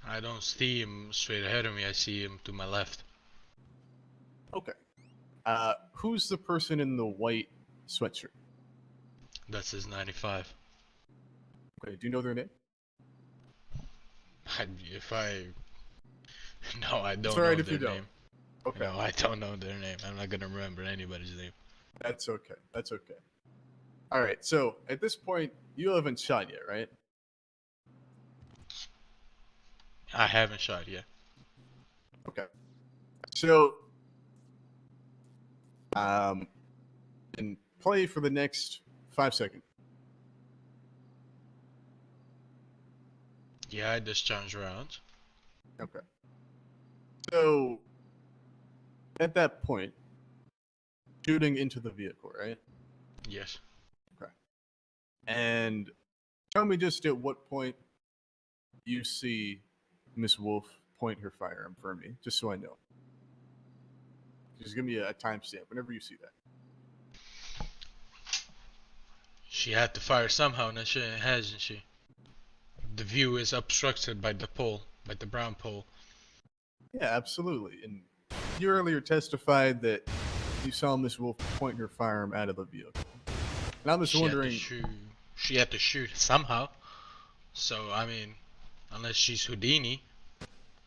I don't see him straight ahead of me. I see him to my left. Okay. Who's the person in the white sweatshirt? That's his 95. Okay, do you know their name? If I no, I don't It's all right know if you their don't. name. Okay, No, I don't know their name. I'm not gonna remember anybody's name. that's okay. That's okay. All right, so at this point, you haven't shot yet, right? I haven't shot yet. Okay. So, and play for the next 5 seconds. Yeah, I discharged rounds. Okay. So, at that point, shooting into the vehicle, right? Yes. Okay. And tell me just at what point you see Miss Wolfe point her firearm for me, just so I know. Just give me a timestamp whenever you see that. She had to fire somehow, hasn't she? The view is obstructed by the pole, by the brown pole. Yeah, absolutely. And you earlier testified that you saw Miss Wolfe point her firearm out of the vehicle. And I'm just wondering. She had to shoot somehow. So I mean, unless she's Houdini,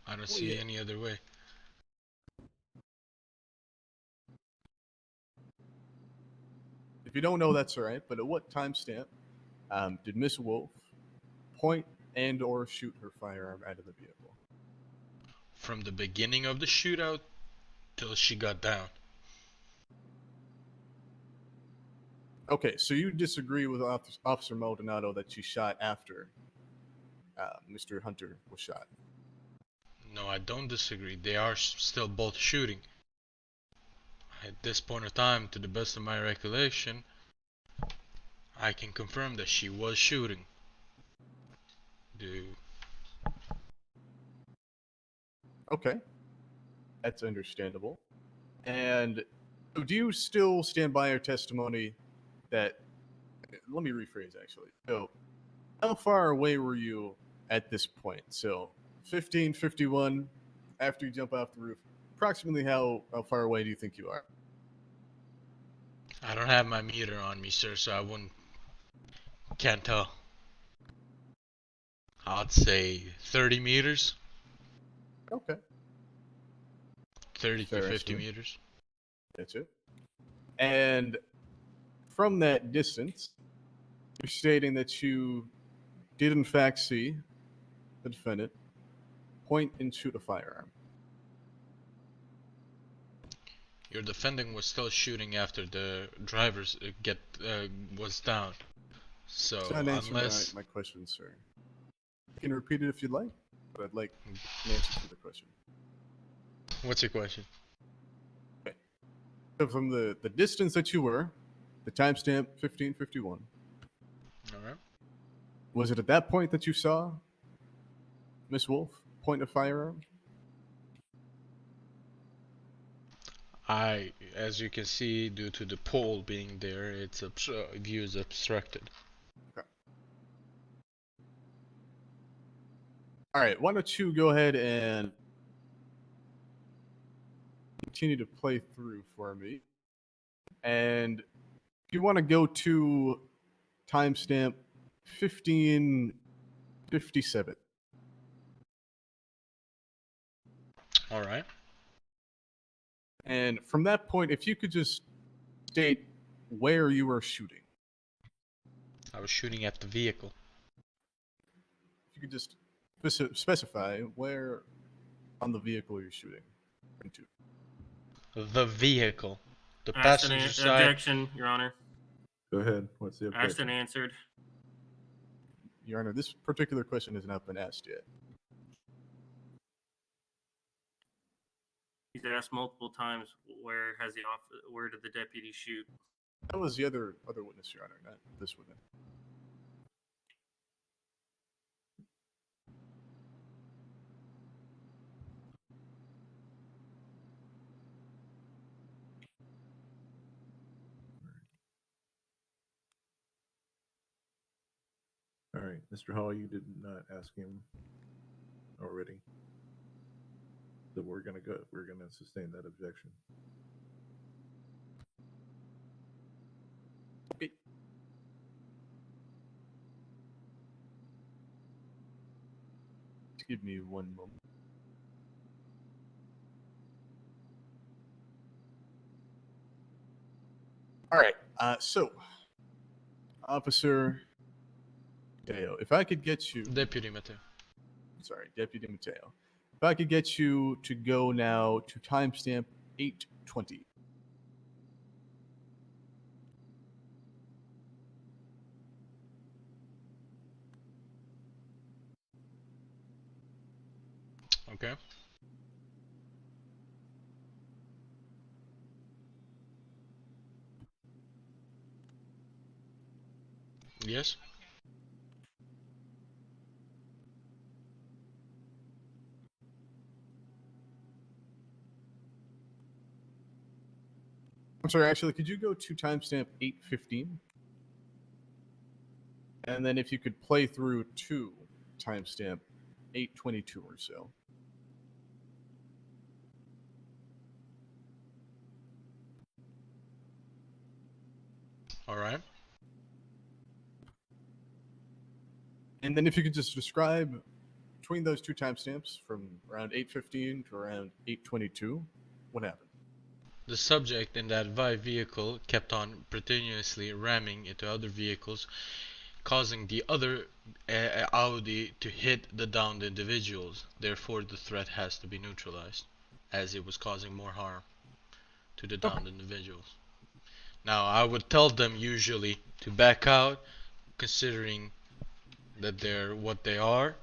I don't see any other way. If you don't know, that's all right. But at what timestamp did Miss Wolfe point and/or shoot her firearm out of the vehicle? From the beginning of the shootout till she got down. Okay, so you disagree with Officer Maldonado that she shot after Mr. Hunter was shot? No, I don't disagree. They are still both shooting. At this point of time, to the best of my recollection, I can confirm that she was shooting. Okay, that's understandable. And do you still stand by your testimony that? Let me rephrase actually. So, how far away were you at this point? So, 1551 after you jump off the roof. Approximately how far away do you think you are? I don't have my meter on me, sir, so can't tell. I'd say 30 meters. Okay. 30 Fair to 50 estimate. meters. That's it. And from that distance, you're stating that you did in fact see the defendant point and shoot a firearm. Your defendant was still shooting after the driver's was down. So It's not answering unless my question, sir. You can repeat it if you'd like, but I'd like an answer to the question. What's your question? Okay. So from the distance that you were, the timestamp 1551, Alright. was it at that point that you saw Miss Wolfe point a firearm? As you can see, due to the pole being there, its view is obstructed. Okay. All right, why don't you go ahead and continue to play through for me. And if you want to go to timestamp 1557. All right. And from that point, if you could just state where you were shooting. I was shooting at the vehicle. If you could just specify where on the vehicle you're shooting into. The vehicle. The Asked and passenger side. objection, Your Honor. Go ahead. What's the Asked objection? and answered. Your Honor, this particular question has not been asked yet. He's asked multiple times where did the deputy shoot? That was the other witness, Your Honor, not this witness. All right, Mr. Hall, you did not ask him already. So we're gonna sustain that objection. Okay. Just give me one moment. All right. So, Officer Mateo, if I could get you, Deputy Mateo. sorry, Deputy Mateo, if I could get you to go now to timestamp 8:20. Okay. Yes. I'm sorry, actually, could you go to timestamp 8:15? And then if you could play through to timestamp 8:22 or so. All right. And then if you could just describe between those two timestamps from around 8:15 to around 8:22, what happened? The subject in that Vi vehicle kept on continuously ramming into other vehicles, causing the other Audi to hit the downed individuals. Therefore, the threat has to be neutralized, as it was causing more harm to the downed individuals. Now, I would tell them usually to back out, considering that they're what they are.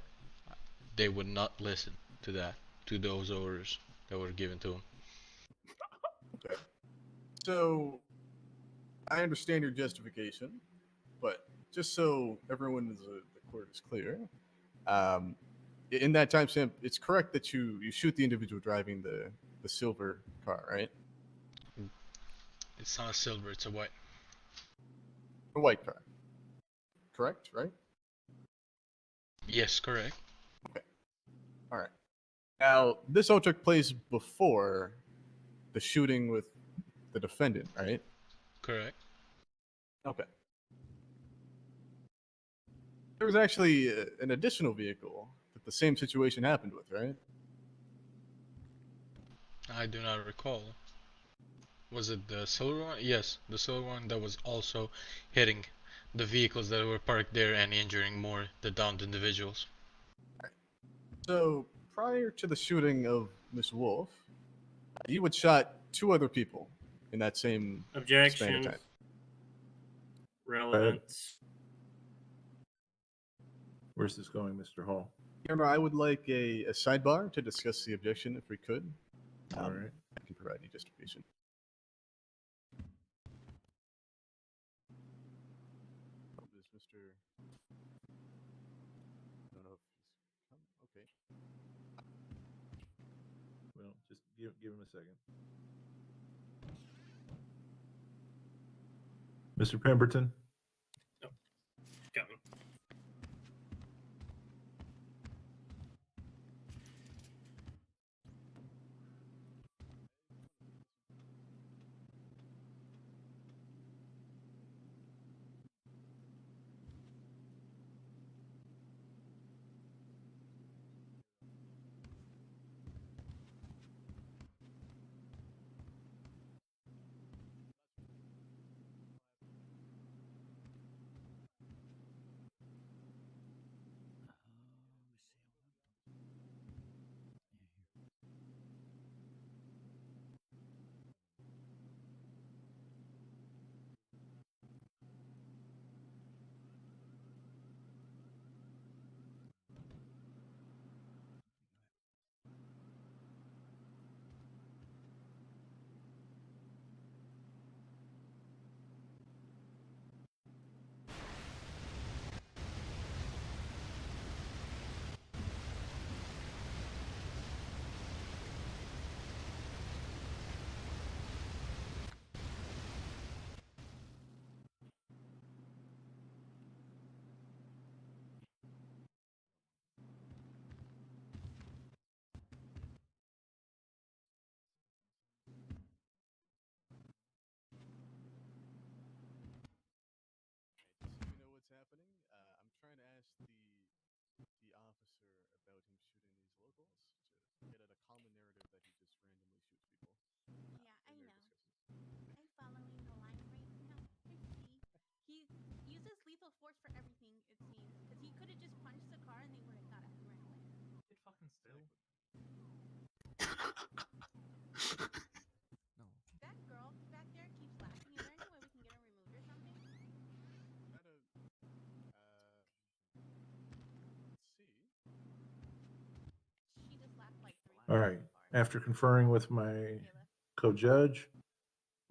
They would not listen to that, to those orders that were given to them. Okay. So I understand your justification, but just so everyone in the court is clear, in that timestamp, it's correct that you shoot the individual driving the silver car, right? It's not a silver, it's a white. A white car. Correct, right? Yes, correct. Okay. All right. Now, this all took place before the shooting with the defendant, right? Correct. Okay. There was actually an additional vehicle that the same situation happened with, right? I do not recall. Was it the silver one? Yes, the silver one that was also hitting the vehicles that were parked there and injuring more the downed individuals. So, prior to the shooting of Miss Wolfe, you had shot two other people in that same span of Objection. time. Relevance. Where's this going, Mr. Hall? Your Honor, I would like a sidebar to discuss the objection if we could. All right. I can provide you justification. Is Mr. I don't know if he's come. Okay. Well, just give him a second. Mr. Pemberton? Coming. That girl back there keeps laughing. Is there any way we can get her removed or something? She just laughed like 3 All times right. so far. After conferring with my Tayla. co-judge,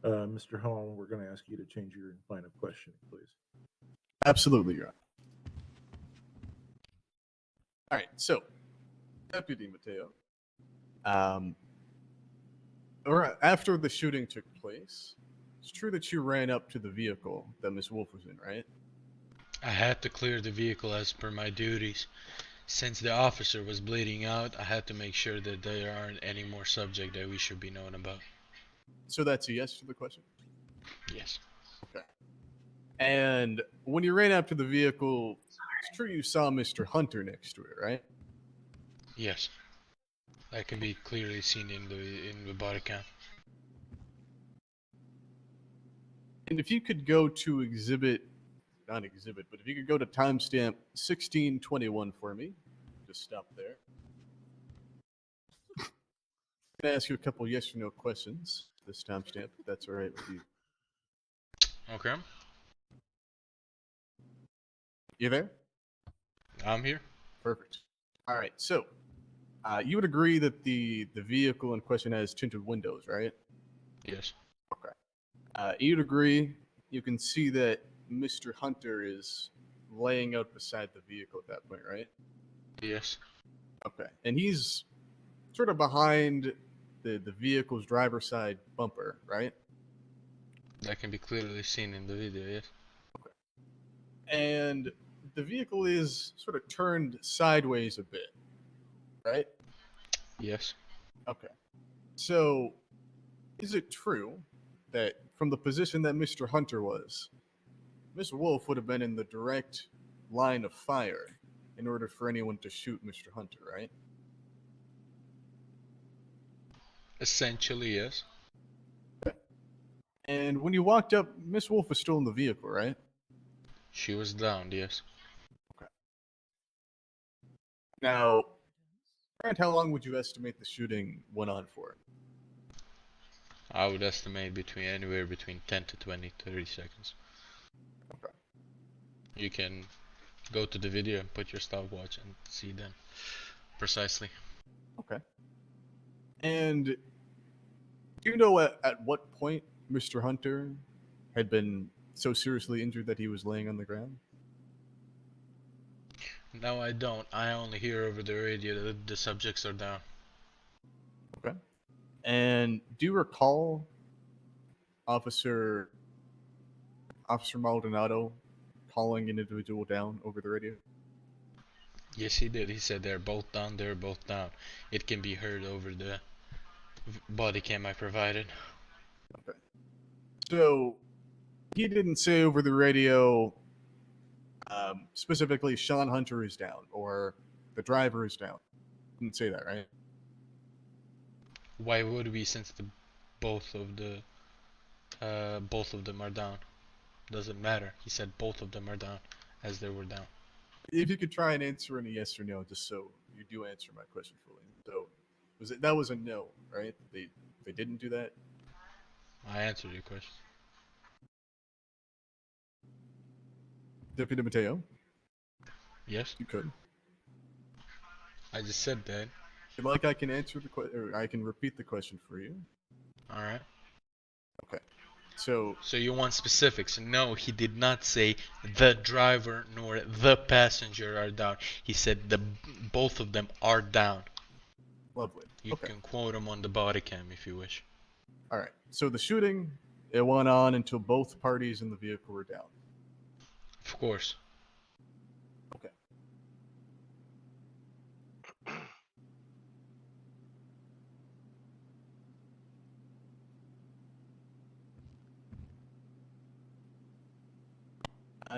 Mr. Holm, we're going to ask you to change your line of questioning, please. Absolutely, Your Honor. All right, so Deputy Mateo, after the shooting took place, it's true that you ran up to the vehicle that Miss Wolfe was in, right? I had to clear the vehicle as per my duties. Since the officer was bleeding out, I had to make sure that there aren't any more subject that we should be knowing about. So that's a yes to the question? Yes. Okay. And when you ran up to the vehicle, it's true you saw Mr. Hunter next to it, right? Yes. That can be clearly seen in the body cam. And if you could go to not exhibit, but if you could go to timestamp 1621 for me, just stop there. I'm going to ask you a couple yes or no questions this timestamp, if that's all right with you. Okay. You there? I'm here. Perfect. All right, so you would agree that the vehicle in question has tinted windows, right? Yes. Okay. You'd agree you can see that Mr. Hunter is laying out beside the vehicle at that point, right? Yes. Okay. And he's sort of behind the vehicle's driver's side bumper, right? That can be clearly seen in the video, yes. And the vehicle is sort of turned sideways a bit, right? Yes. Okay. So, is it true that from the position that Mr. Hunter was, Miss Wolfe would have been in the direct line of fire in order for anyone to shoot Mr. Hunter, right? Essentially, yes. And when you walked up, Miss Wolfe was still in the vehicle, right? She was downed, yes. Now, Grant, how long would you estimate the shooting went on for? I would estimate anywhere between 10 to 20, 30 seconds. Okay. You can go to the video and put your stopwatch and see then precisely. Okay. And do you know at what point Mr. Hunter had been so seriously injured that he was laying on the ground? No, I don't. I only hear over the radio that the subjects are down. Okay. And do you recall Officer Maldonado calling an individual down over the radio? Yes, he did. He said they're both down, they're both down. It can be heard over the body cam I provided. Okay. So he didn't say over the radio specifically Sean Hunter is down or the driver is down. He didn't say that, right? Why would we, since both of them are down? Doesn't matter. He said both of them are down as they were down. If you could try and answer in a yes or no, just so you do answer my question fully. So that was a no, right? They didn't do that? I answered your question. Deputy Mateo, Yes, you could. I just said that. If you'd like, I can answer the question, or I can repeat the question for you. All right. Okay. So So you want specifics? No, he did not say the driver nor the passenger are down. He said both of them are down. lovely. You Okay. can quote him on the body cam if you wish. All right. So the shooting, it went on until both parties in the vehicle were down. Of course. Okay.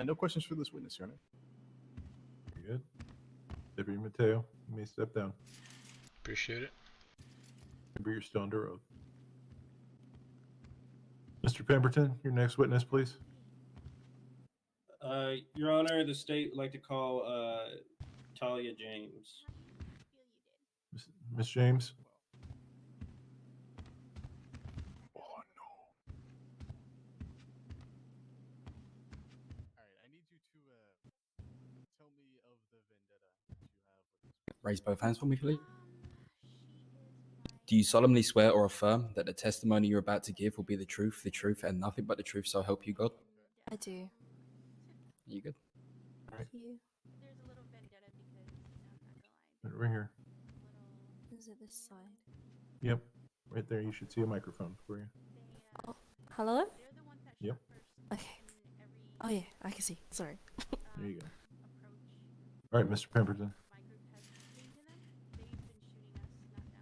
No questions for this witness, Your Honor. Very good. Deputy Mateo, you may step down. Appreciate it. Remember, you're still under oath. Mr. Pemberton, your next witness, please. Your Honor, the state would like to call Talia James. How do you feel you did? Miss James? All right, I need you to tell me of the vendetta that you have with this. Raise both hands for me, please. She is my. Do you solemnly swear or affirm that the testimony you're about to give will be the truth, and nothing but the truth, so help you God? I do. Are you good? Thank you. There's a little vendetta because I'm not gonna lie. Right here. A little. Is it this side? Yep. Right there. You should see a microphone for you. They, Oh, hello? they're the ones that Yep. shot first. Okay. In every Oh yeah, I can see. Sorry. There you go. approach All right, Mr. Pemberton. my group has taken to them. They've been shooting us, not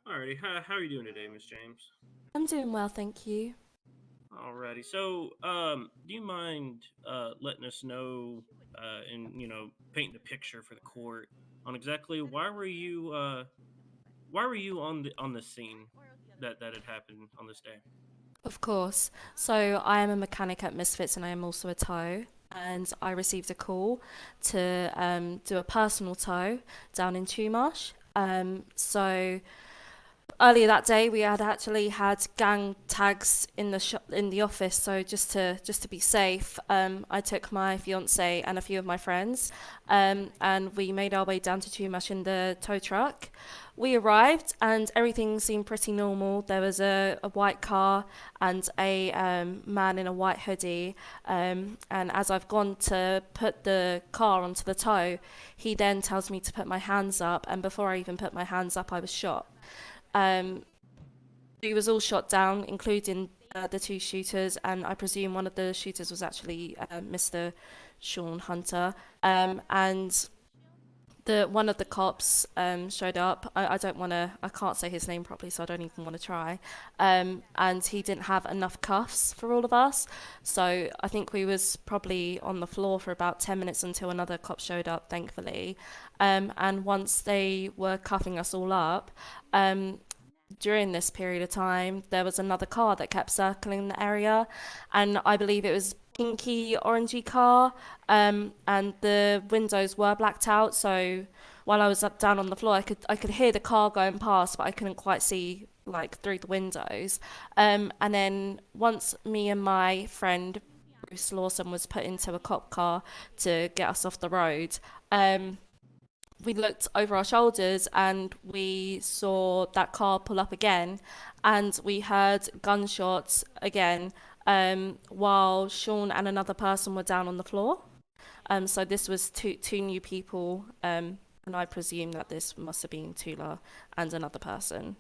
them. Alrighty, how are you doing today, Miss James? I'm doing well, thank you. Alrighty, so do you mind letting us know and painting the picture for the court on exactly why were you on the scene that had happened on this day? Of course. So I am a mechanic at Misfits and I am also a tow. And I received a call to do a personal tow down in Chumash. So earlier that day we had actually had gang tags in the in the office, so just to be safe, I took my fiance and a few of my friends, and we made our way down to Chumash in the tow truck. We arrived and everything seemed pretty normal. There was a white car and a man in a white hoodie, and as I've gone to put the car onto the tow, he then tells me to put my hands up, and before I even put my hands up I was shot. He was all shot down, including the two shooters, and I presume one of the shooters was actually Mr. Sean Hunter. And one of the cops showed up. I can't say his name properly, so I don't even want to try. And he didn't have enough cuffs for all of us, so I think we was probably on the floor for about 10 minutes until another cop showed up, thankfully. And once they were cuffing us all up, during this period of time, there was another car that kept circling the area, and I believe it was pinky orangey car, and the windows were blacked out. So while I was up down on the floor, I could hear the car going past, but I couldn't quite see like through the windows. And then once me and my friend Bruce Lawson was put into a cop car to get us off the road, we looked over our shoulders and we saw that car pull up again, and we heard gunshots again, while Sean and another person were down on the floor. So this was two new people, and I presume that this must have been Tula and another person.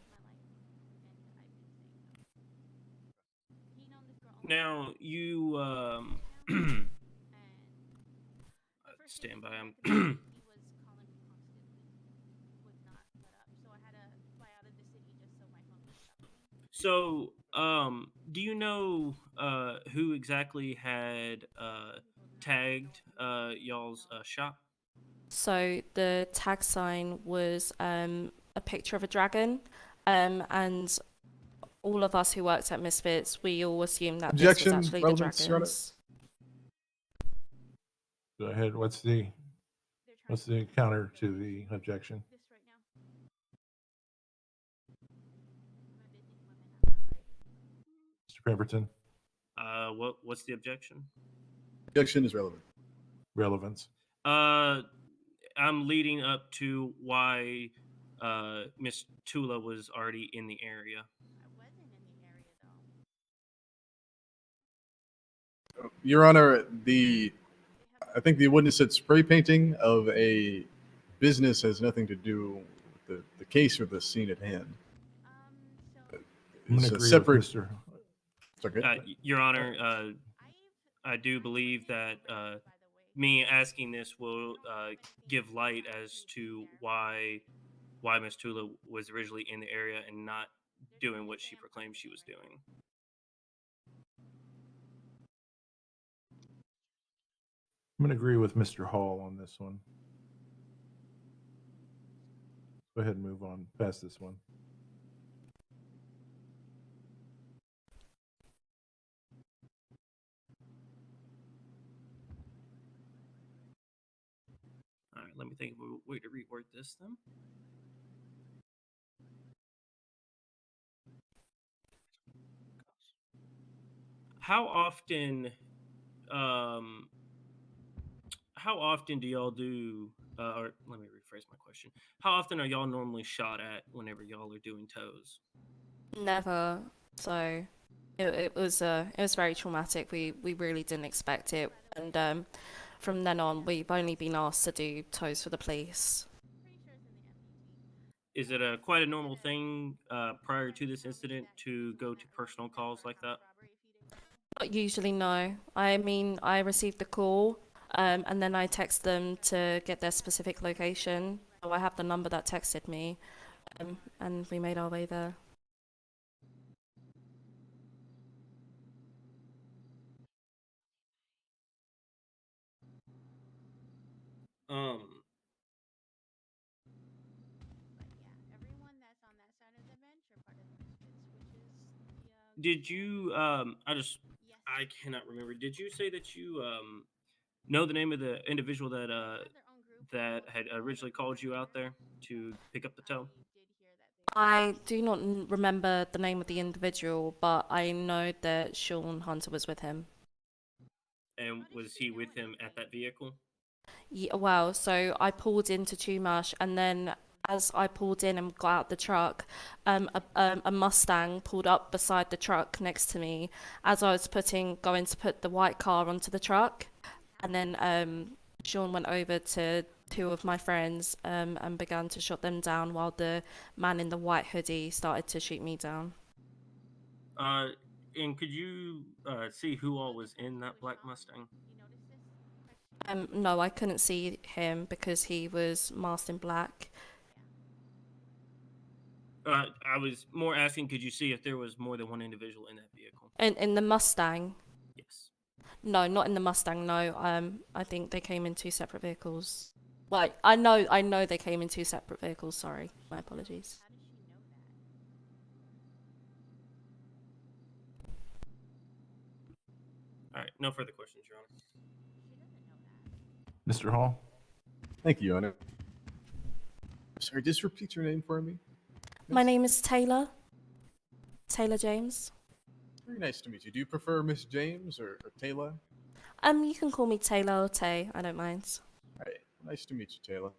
Now you stand by. I'm He was calling me constantly, would not let up. So I had to fly out of the city just so my phone would stop ringing. So, do you know who exactly had tagged y'all's shop? So the tag sign was a picture of a dragon, and all of us who worked at Misfits, we all assumed that this was Objection, actually the relevance, Your Honor. dragons. Go ahead. What's the counter to the objection? This right now. I'm a busy woman. I'm not Mr. Pemberton? What's the objection? Objection is relevant. Relevance. I'm leading up to why Miss Tula was already in the area. I wasn't in the area though. Your Honor, I think the witness said spray painting of a business has nothing to do with the case or the scene at hand. So I'm going It's to a agree separate. with Mr. It's okay. Your Honor, I do believe that me asking this will give light as to why Miss Tula was originally in the area and not doing what she proclaimed she was doing. I'm going to agree with Mr. Hall on this one. Go ahead and move on past this one. All right, let me think of a way to reword this then. how often, um, how often do y'all do? Or let me rephrase my question. How often are y'all normally shot at whenever y'all are doing tows? Never. So it was very traumatic. We really didn't expect it, and from then on we've only been asked to do tows for the police. Is it a quite a normal thing prior to this incident to go to personal calls like that? Not usually, no. I mean, I received the call, and then I text them to get their specific location. So I have the number that texted me, and we made our way there. Um, did you? I cannot remember. Did you say that you know the name of the individual that had originally called you out there to pick up the tow? I do not remember the name of the individual, but I know that Sean Hunter was with him. And was he with him at that vehicle? Yeah, well, so I pulled into Chumash, and then as I pulled in and got out the truck, a Mustang pulled up beside the truck next to me as I was going to put the white car onto the truck, and then Sean went over to two of my friends and began to shut them down while the man in the white hoodie started to shoot me down. And could you see who all was in that black Mustang? No, I couldn't see him because he was masked in black. I was more asking, could you see if there was more than one individual in that vehicle? In the Mustang? Yes. No, not in the Mustang. No. I think they came in two separate vehicles. Like I know they came in two separate vehicles. Sorry, my apologies. All right, no further questions, Your Honor. Mr. Hall? Thank you, Your Honor. Sorry, just repeat your name for me. My name is Tayla. Tayla James. Very nice to meet you. Do you prefer Miss James or Tayla? You can call me Tayla or Tay. I don't mind. All right, nice to meet you, Tayla.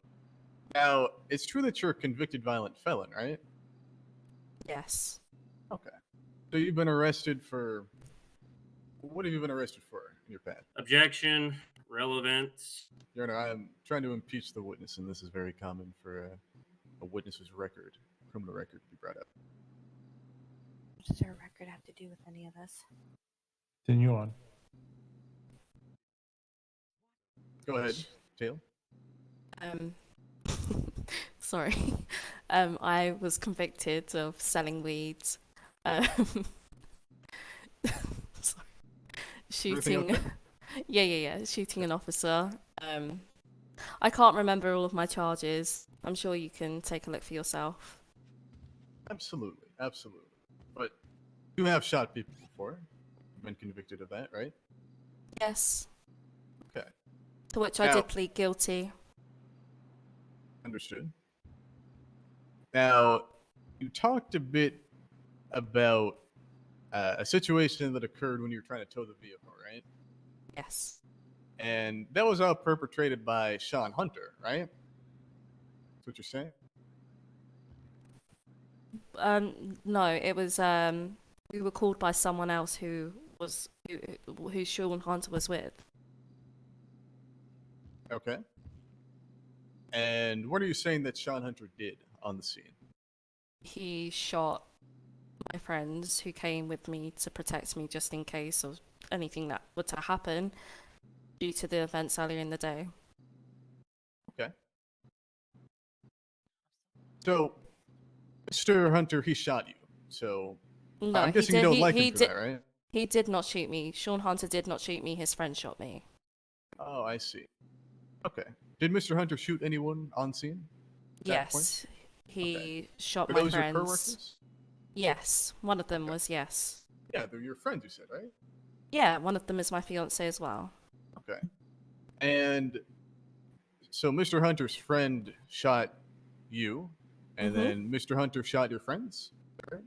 Now, it's true that you're a convicted violent felon, right? Yes. Okay. So you've been arrested for... What have you been arrested for in your past? Objection, relevance. Your Honor, I'm trying to impeach the witness, and this is very common for a witness's record, criminal record, to be brought up. What does her record have to do with any of this? Continue on. Go ahead, Taylor. Sorry. I was convicted of selling weed. Sorry. Shooting. Yeah. Shooting an officer. I can't remember all of my charges. I'm sure you can take a look for yourself. Absolutely. But you have shot people before. You've been convicted of that, right? Yes. Okay. To which I did plead guilty. Understood. Now, you talked a bit about a situation that occurred when you were trying to tow the vehicle, right? Yes. And that was all perpetrated by Sean Hunter, right? That's what you're saying? No, it was we were called by someone else who Sean Hunter was with. Okay. And what are you saying that Sean Hunter did on the scene? He shot my friends who came with me to protect me just in case of anything that were to happen due to the events earlier in the day. Okay. So, Mr. Hunter, he shot you. So, No, I'm guessing you don't like him for that, right? He did not shoot me. Sean Hunter did not shoot me. His friend shot me. Oh, I see. Okay. Did Mr. Hunter shoot anyone on scene? Yes. He shot Were my those friends. your co-workers? Yes. One of them was, yes. Yeah, they're your friends, you said, right? Yeah, one of them is my fiance as well. Okay. And so Mr. Hunter's friend shot you, and then Mr. Hunter shot your friends? Right?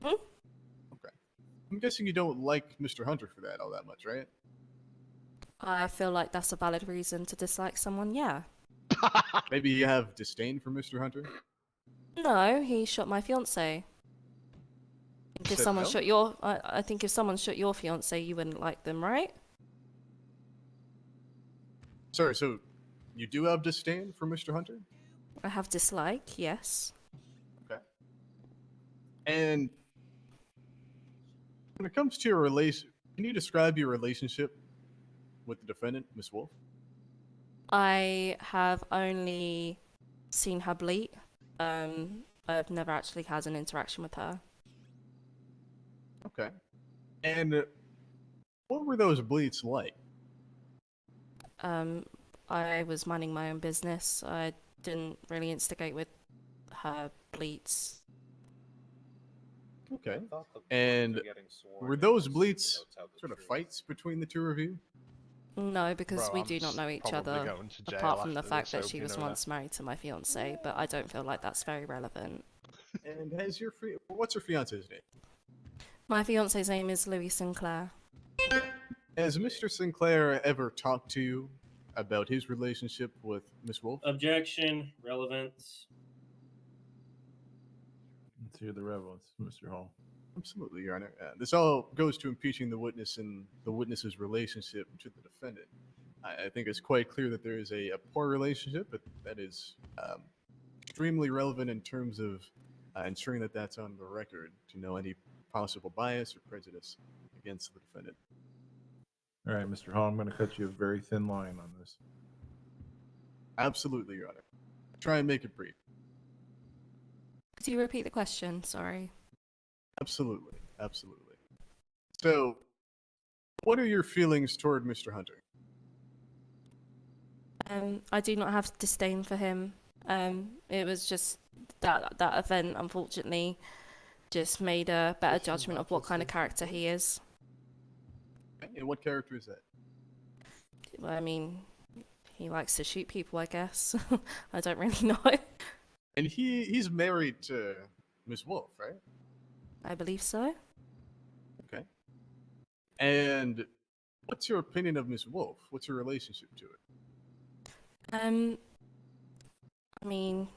Mhm. Okay. I'm guessing you don't like Mr. Hunter for that all that much, right? I feel like that's a valid reason to dislike someone, yeah. Maybe you have disdain for Mr. Hunter? No, he shot my fiance. If Said someone no? shot your, I think if someone shot your fiance, you wouldn't like them, right? Sorry, so you do have disdain for Mr. Hunter? I have dislike, yes. Okay. And when it comes to your relation, can you describe your relationship with the defendant, Miss Wolfe? I have only seen her bleat. I've never actually had an interaction with her. Okay. And what were those bleats like? I was minding my own business. I didn't really instigate with her bleats. Okay. And were those bleats sort of fights between the two of you? No, because Bro, we I'm do not know each probably other, going to jail apart from the after fact this, that she hope was you know once married to my fiance, but I don't feel like that's very relevant. And has your what's your fiance's name? My fiance's name is Louis Sinclair. Has Mr. Sinclair ever talked to you about his relationship with Miss Wolfe? Objection. Relevance. Let's hear the relevance, Mr. Hall. Absolutely, Your Honor. This all goes to impeaching the witness and the witness's relationship to the defendant. I think it's quite clear that there is a poor relationship, but that is extremely relevant in terms of ensuring that that's on the record to know any possible bias or prejudice against the defendant. All right, Mr. Hall, I'm going to cut you a very thin line on this. Absolutely, Your Honor. Try and make it brief. Could you repeat the question? Sorry. Absolutely, absolutely. So, what are your feelings toward Mr. Hunter? I do not have disdain for him. It was just that event, unfortunately, just made a better judgment of what kind of character he is. And what character is that? Well, I mean, he likes to shoot people, I guess. I don't really know. And he's married to Miss Wolfe, right? I believe so. Okay. And what's your opinion of Miss Wolfe? What's your relationship to her? I mean,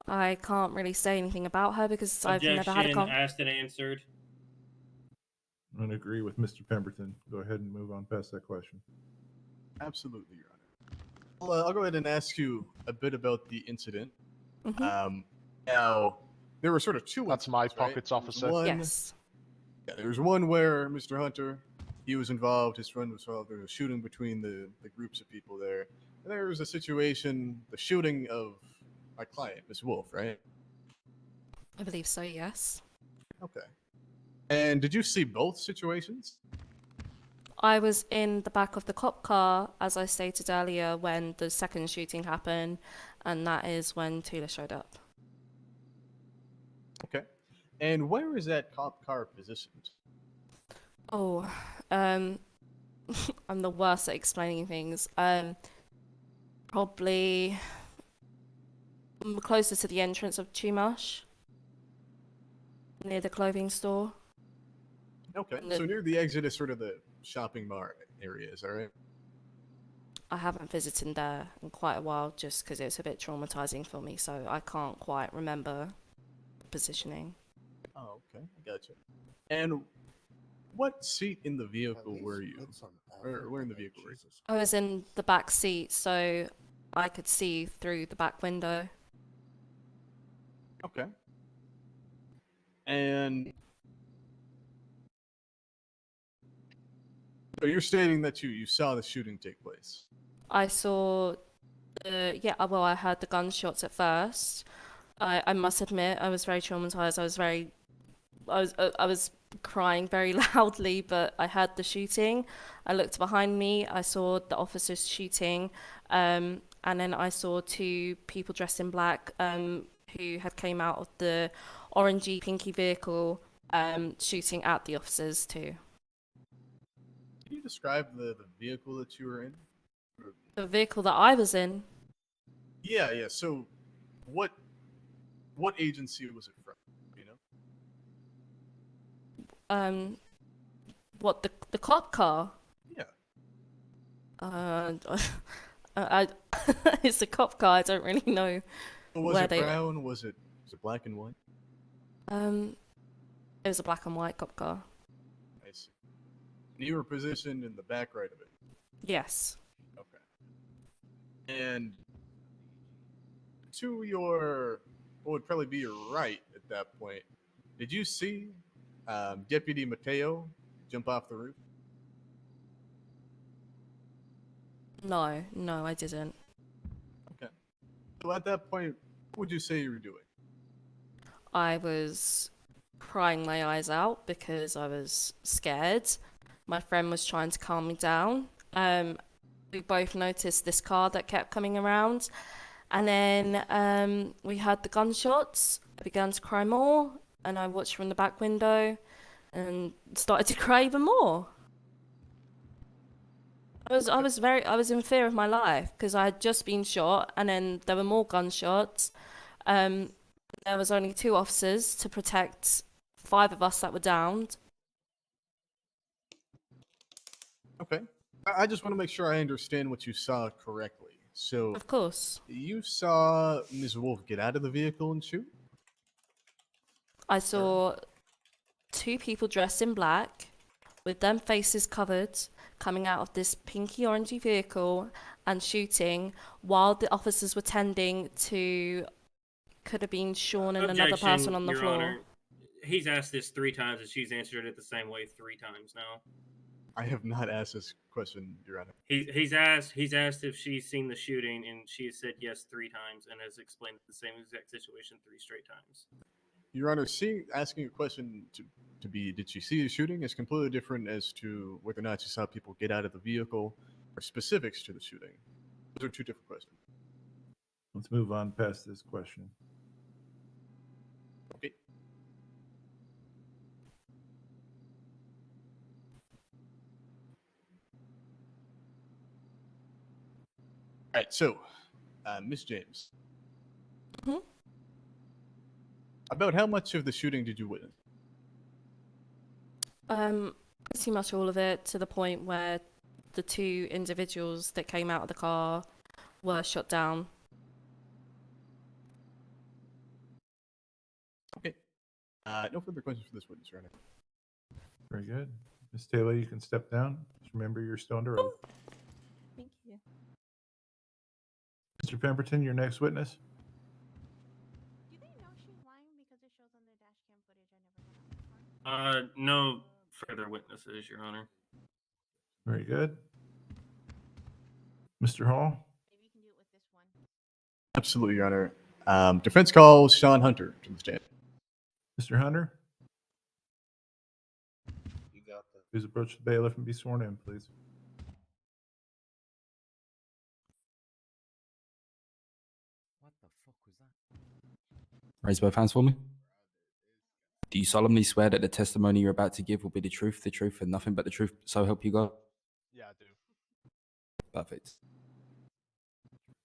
I can't really say anything about her because I've never had a Objection. Asked and answered. I'm going to agree with Mr. Pemberton. Go ahead and move on past that question. Absolutely, Your Honor. Well, I'll go ahead and ask you a bit about the incident. Now, there were sort of two. That's my incidents, right? pockets, officer. Yes. Yeah, there was one where Mr. Hunter, he was involved, his friend was involved, there was shooting between the groups of people there. And there was a situation, the shooting of my client, Miss Wolfe, right? I believe so, yes. Okay. And did you see both situations? I was in the back of the cop car, as I stated earlier, when the second shooting happened, and that is when Tula showed up. Okay. And where is that cop car positioned? Oh, I'm the worst at explaining things. Probably closer to the entrance of Chumash, near the clothing store. Okay. So near the exit is sort of the shopping mart area, is that right? I haven't visited there in quite a while just because it's a bit traumatizing for me, so I can't quite remember the positioning. Oh, okay. I gotcha. And what seat in the vehicle were you? Or where in the vehicle were you? I was in the back seat, so I could see through the back window. Okay. And so you're stating that you saw the shooting take place. I saw, I heard the gunshots at first. I must admit, I was very traumatized. I was crying very loudly, but I heard the shooting. I looked behind me. I saw the officers shooting, and then I saw two people dressed in black who had came out of the orangey pinky vehicle shooting at the officers too. Can you describe the vehicle that you were in? The vehicle that I was in, Yeah. So what agency was it from? You know? What, the cop car? Yeah. I it's a cop car. I don't really know Was where it they. brown? Was it black and white? It was a black and white cop car. I see. And you were positioned in the back right of it. Yes. Okay. And to your, what would probably be your right at that point, did you see Deputy Mateo jump off the roof? No, I didn't. Okay. So at that point, what would you say you were doing? I was crying my eyes out because I was scared. My friend was trying to calm me down. We both noticed this car that kept coming around. And then we heard the gunshots. I began to cry more. And I watched from the back window and started to cry even more. I was in fear of my life because I had just been shot, and then there were more gunshots. There was only 2 officers to protect 5 of us that were downed. Okay. I just want to make sure I understand what you saw correctly. So, Of course, you saw Ms. Wolfe get out of the vehicle and shoot? I saw 2 people dressed in black with their faces covered coming out of this pinky orangey vehicle and shooting while the officers were tending to, could have been Sean and another person on the Your floor. Honor. He's asked this 3 times and she's answered it the same way 3 times now. I have not asked this question, Your Honor. He's asked if she's seen the shooting, and she has said yes 3 times and has explained the same exact situation 3 straight times. Your Honor, asking a question to be, did she see the shooting, is completely different as to whether or not she saw people get out of the vehicle or specifics to the shooting. Those are 2 different questions. Let's move on past this question. Okay. All right, so, Miss James. Mhm. About how much of the shooting did you witness? Pretty much all of it, to the point where the 2 individuals that came out of the car were shot down. Okay. No further questions for this witness, Your Honor. Very good. Ms. Tayla, you can step down. Just remember you're still under oath. Thank you. Mr. Pemberton, your next witness. Do they know she's lying because it shows on the dash cam footage I never went out before? No further witnesses, Your Honor. Very good. Mr. Hall. Maybe you can do it with this one. Absolutely, Your Honor. Defense calls Sean Hunter to the stand. Mr. Hunter. You got that. Please approach the bailiff and be sworn in, please. What the fuck was that? Raise both hands for me. Do you solemnly swear that the testimony you're about to give will be the truth, and nothing but the truth, so help you God? Yeah, I do. Perfect.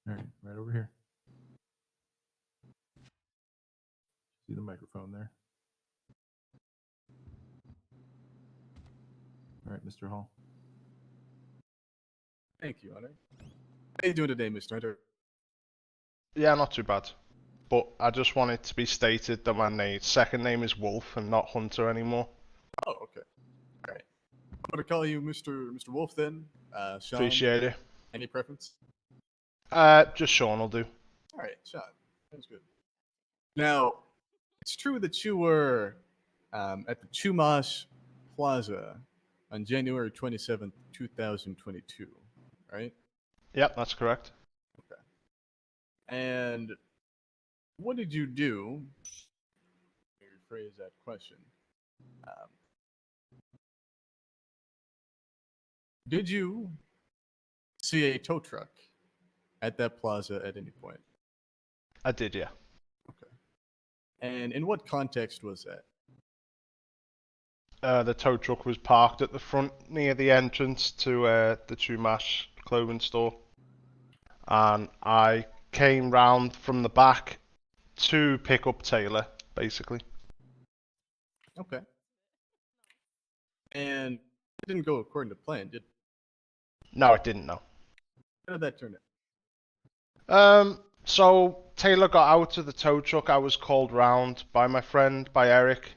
All right, right over here. See the microphone there. All right, Mr. Hall. Thank you, Your Honor. How you doing today, Mr. Hunter? Yeah, not too bad. But I just want it to be stated that my second name is Wolf and not Hunter anymore. Oh, okay. All right. I'm going to call you Mr. Wolfe then. Sean, Appreciate it. any preference? Just Sean will do. All right, Sean. Sounds good. Now, it's true that you were at the Chumash Plaza on January 27th, 2022, right? Yep, that's correct. Okay. And what did you do? Let me rephrase that question. Did you see a tow truck at that plaza at any point? I did, yeah. Okay. And in what context was that? The tow truck was parked at the front near the entrance to the Chumash clothing store. And I came round from the back to pick up Tayla, basically. Okay. And it didn't go according to plan, did it? No, it didn't, no. How did that turn out? So Tayla got out of the tow truck. I was called round by my friend, by Eric.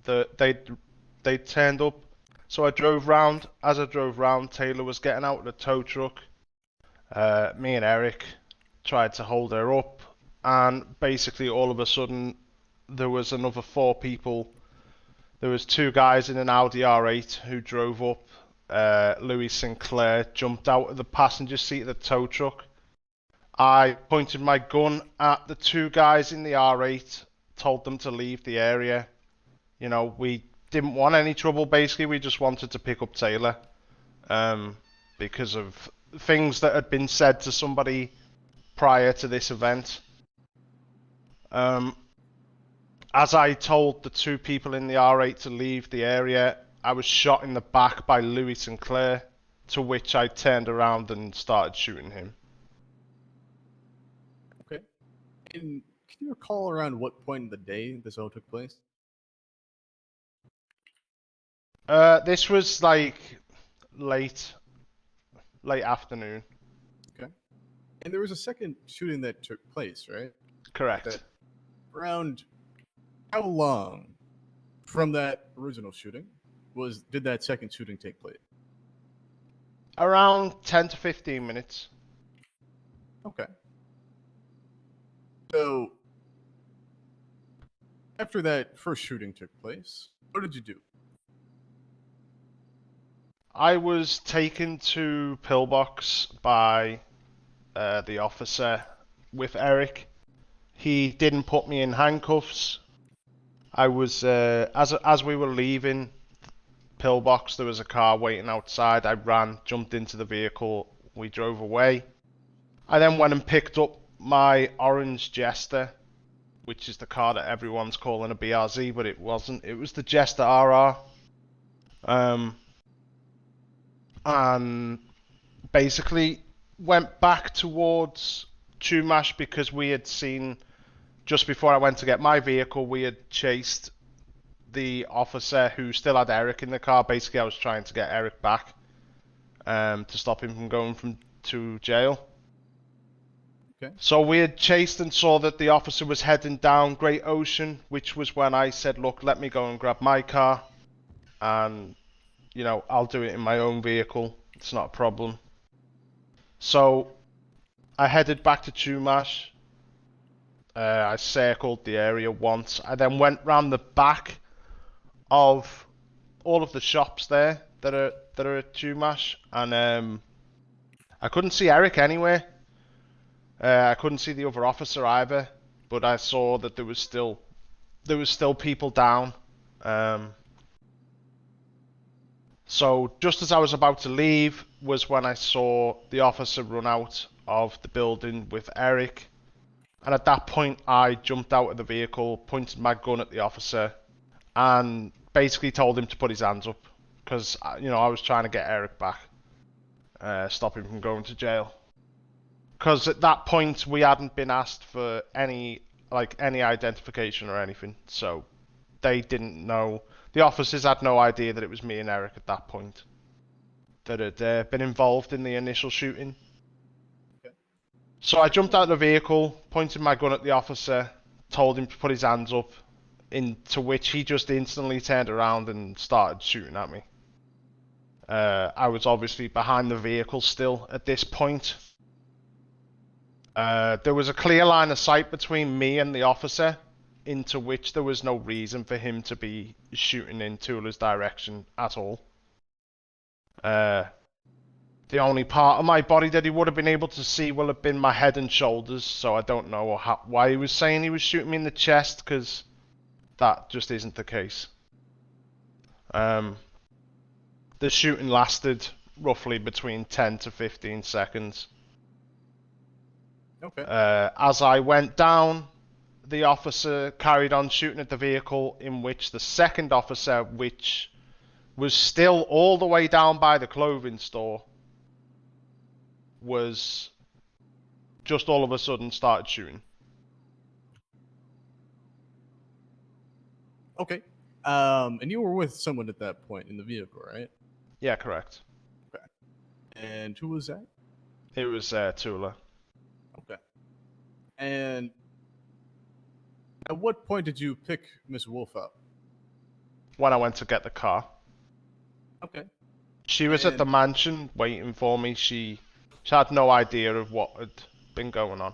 They turned up. So I drove round. As I drove round, Tayla was getting out of the tow truck. Me and Eric tried to hold her up, and basically all of a sudden there was another 4 people. There was 2 guys in an Audi R8 who drove up. Louis Sinclair jumped out of the passenger seat of the tow truck. I pointed my gun at the 2 guys in the R8, told them to leave the area. You know, we didn't want any trouble, basically. We just wanted to pick up Tayla. Because of things that had been said to somebody prior to this event. As I told the 2 people in the R8 to leave the area, I was shot in the back by Louis Sinclair, to which I turned around and started shooting him. Okay. And can you recall around what point in the day this all took place? This was like late afternoon. Okay. And there was a second shooting that took place, right? Correct. That around how long from that original shooting did that second shooting take place? Around 10 to 15 minutes. Okay. So after that first shooting took place, what did you do? I was taken to pillbox by the officer with Eric. He didn't put me in handcuffs. I was as we were leaving pillbox, there was a car waiting outside. I ran, jumped into the vehicle. We drove away. I then went and picked up my orange Jester, which is the car that everyone's calling a BRZ, but it wasn't. It was the Jester RR. And basically went back towards Chumash because we had seen, just before I went to get my vehicle, we had chased the officer who still had Eric in the car. Basically, I was trying to get Eric back to stop him from going to jail. Okay. So we had chased and saw that the officer was heading down Great Ocean, which was when I said, look, let me go and grab my car, and, you know, I'll do it in my own vehicle. It's not a problem. So I headed back to Chumash. I circled the area once. I then went round the back of all of the shops there that are at Chumash, and I couldn't see Eric anywhere. I couldn't see the other officer either, but I saw that there was still people down. So just as I was about to leave was when I saw the officer run out of the building with Eric. And at that point, I jumped out of the vehicle, pointed my gun at the officer, and basically told him to put his hands up. Because, you know, I was trying to get Eric back. Stop him from going to jail. Because at that point, we hadn't been asked for any identification or anything. So they didn't know. The officers had no idea that it was me and Eric at that point that had been involved in the initial shooting. Okay. So I jumped out of the vehicle, pointed my gun at the officer, told him to put his hands up, into which he just instantly turned around and started shooting at me. I was obviously behind the vehicle still at this point. There was a clear line of sight between me and the officer, into which there was no reason for him to be shooting in Tula's direction at all. The only part of my body that he would have been able to see will have been my head and shoulders, so I don't know why he was saying he was shooting me in the chest, because that just isn't the case. The shooting lasted roughly between 10 to 15 seconds. Okay. As I went down, the officer carried on shooting at the vehicle, in which the second officer, which was still all the way down by the clothing store, was just all of a sudden started shooting. Okay. And you were with someone at that point in the vehicle, right? Yeah, correct. Okay. And who was that? It was Tula. Okay. And at what point did you pick Miss Wolfe up? When I went to get the car. Okay. She was at the And- mansion waiting for me. She had no idea of what had been going on.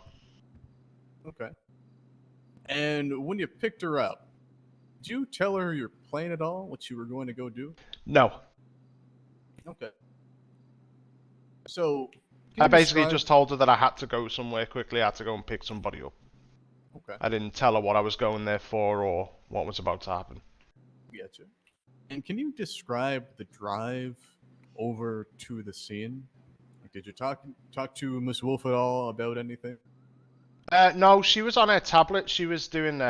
Okay. And when you picked her up, did you tell her your plan at all? What you were going to go do? No. Okay. So I can you basically describe- just told her that I had to go somewhere quickly. I had to go and pick somebody up. Okay. I didn't tell her what I was going there for or what was about to happen. Gotcha. And can you describe the drive over to the scene? Like, did you talk to Miss Wolfe at all about anything? No, she was on her tablet. She was doing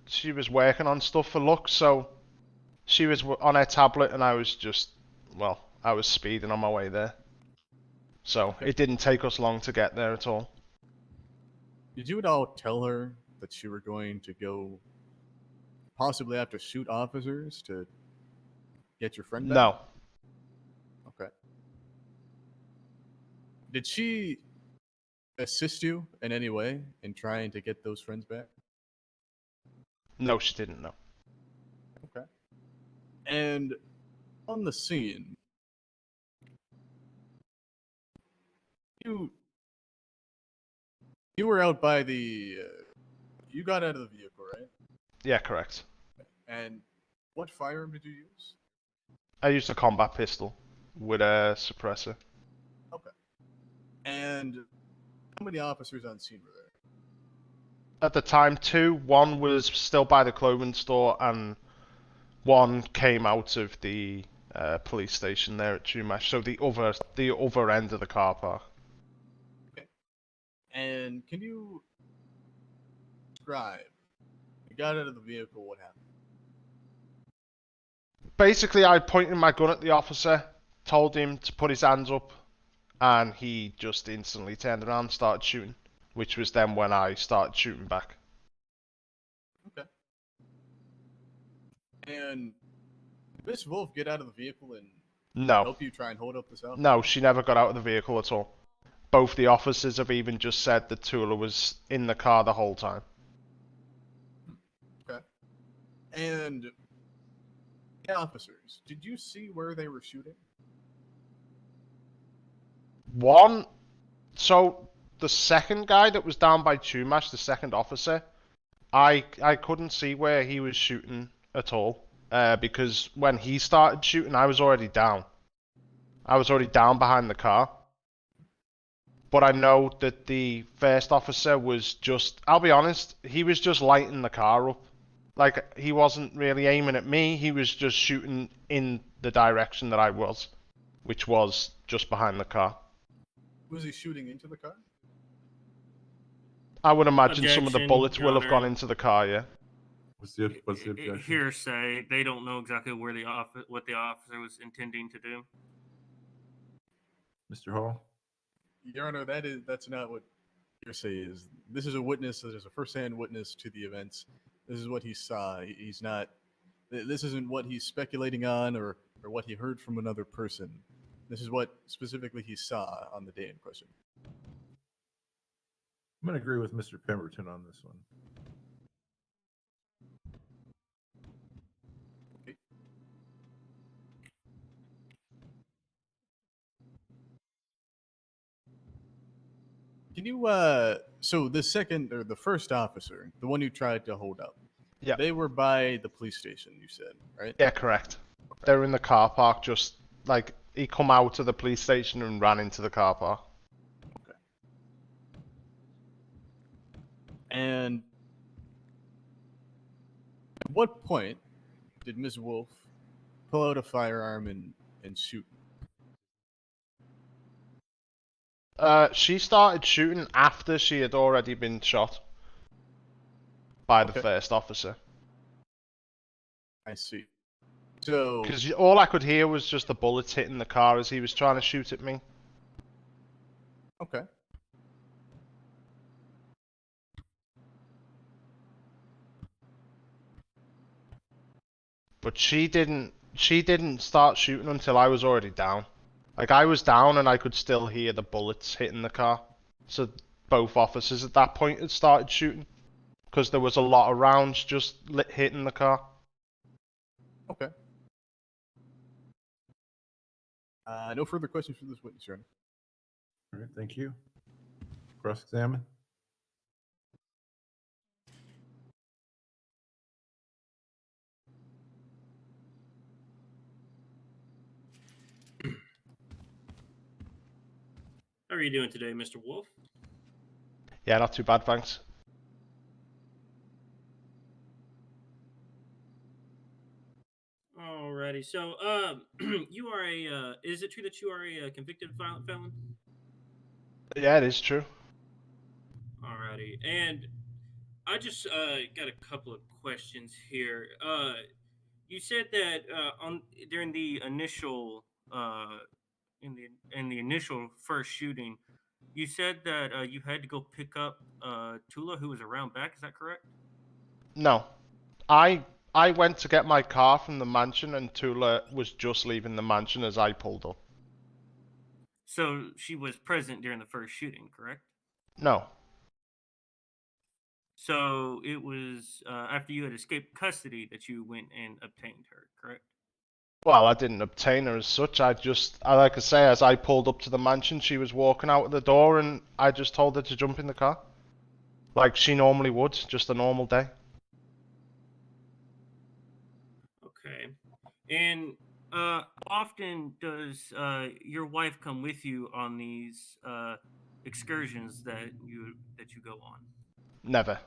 she was working on stuff for Lux, so she was on her tablet and I was just, well, I was speeding on my way there. So Okay. it didn't take us long to get there at all. Did you at all tell her that you were going to go possibly have to shoot officers to get your friend back? No. Okay. Did she assist you in any way in trying to get those friends back? No, she didn't know. Okay. And on the scene, you were out by the you got out of the vehicle, right? Yeah, correct. And what firearm did you use? I used a combat pistol with a suppressor. Okay. And how many officers on scene were there? At the time, two. One was still by the clothing store, and one came out of the police station there at Chumash. So the other end of the car park. Okay. And can you describe? You got out of the vehicle. What happened? Basically, I pointed my gun at the officer, told him to put his hands up, and he just instantly turned around and started shooting. Which was then when I started shooting back. Okay. And did Miss Wolfe get out of the vehicle and No. help you try and hold up this officer? No, she never got out of the vehicle at all. Both the officers have even just said that Tula was in the car the whole time. Okay. And the officers, did you see where they were shooting? One, so the second guy that was down by Chumash, the second officer, I couldn't see where he was shooting at all. Because when he started shooting, I was already down. I was already down behind the car. But I know that the first officer was just, I'll be honest, he was just lighting the car up. Like, he wasn't really aiming at me, he was just shooting in the direction that I was, which was just behind the car. Was he shooting into the car? I would imagine some of the Objection, bullets Your will have Honor. gone into the car, yeah. What's the objection? Hearsay. They don't know exactly where what the officer was intending to do. Mr. Hall? Your Honor, that's not what hearsay is. This is a witness. There's a first-hand witness to the events. This is what he saw. He's not. This isn't what he's speculating on or what he heard from another person. This is what specifically he saw on the day in question. I'm going to agree with Mr. Pemberton on this one. Okay. Can you so the second or the first officer, the one who tried to hold up, Yeah. they were by the police station, you said, right? Yeah, correct. They were in the car park, just like he come out of the police station and ran into the car park. Okay. And at what point did Ms. Wolfe pull out a firearm and shoot? She started shooting after she had already been shot by the Okay. first officer. I see. So Because all I could hear was just the bullets hitting the car as he was trying to shoot at me. okay. but she didn't start shooting until I was already down. Like, I was down and I could still hear the bullets hitting the car. So both officers at that point had started shooting because there was a lot of rounds just hitting the car. Okay. No further questions for this witness, Your Honor. All right, thank you. Cross-examine. How are you doing today, Mr. Wolf? Yeah, not too bad, thanks. Alrighty, so you are a. Is it true that you are a convicted violent felon? Yeah, it is true. Alrighty, and I just got a couple of questions here. You said that on during the initial in the initial first shooting, you said that you had to go pick up Tula, who was around back. Is that correct? No. I went to get my car from the mansion and Tula was just leaving the mansion as I pulled up. So she was present during the first shooting, correct? No. So it was after you had escaped custody that you went and obtained her, correct? Well, I didn't obtain her as such. Like I say, as I pulled up to the mansion, she was walking out of the door and I just told her to jump in the car. Like she normally would, just a normal day. Okay. And often does your wife come with you on these excursions that you go on? Never.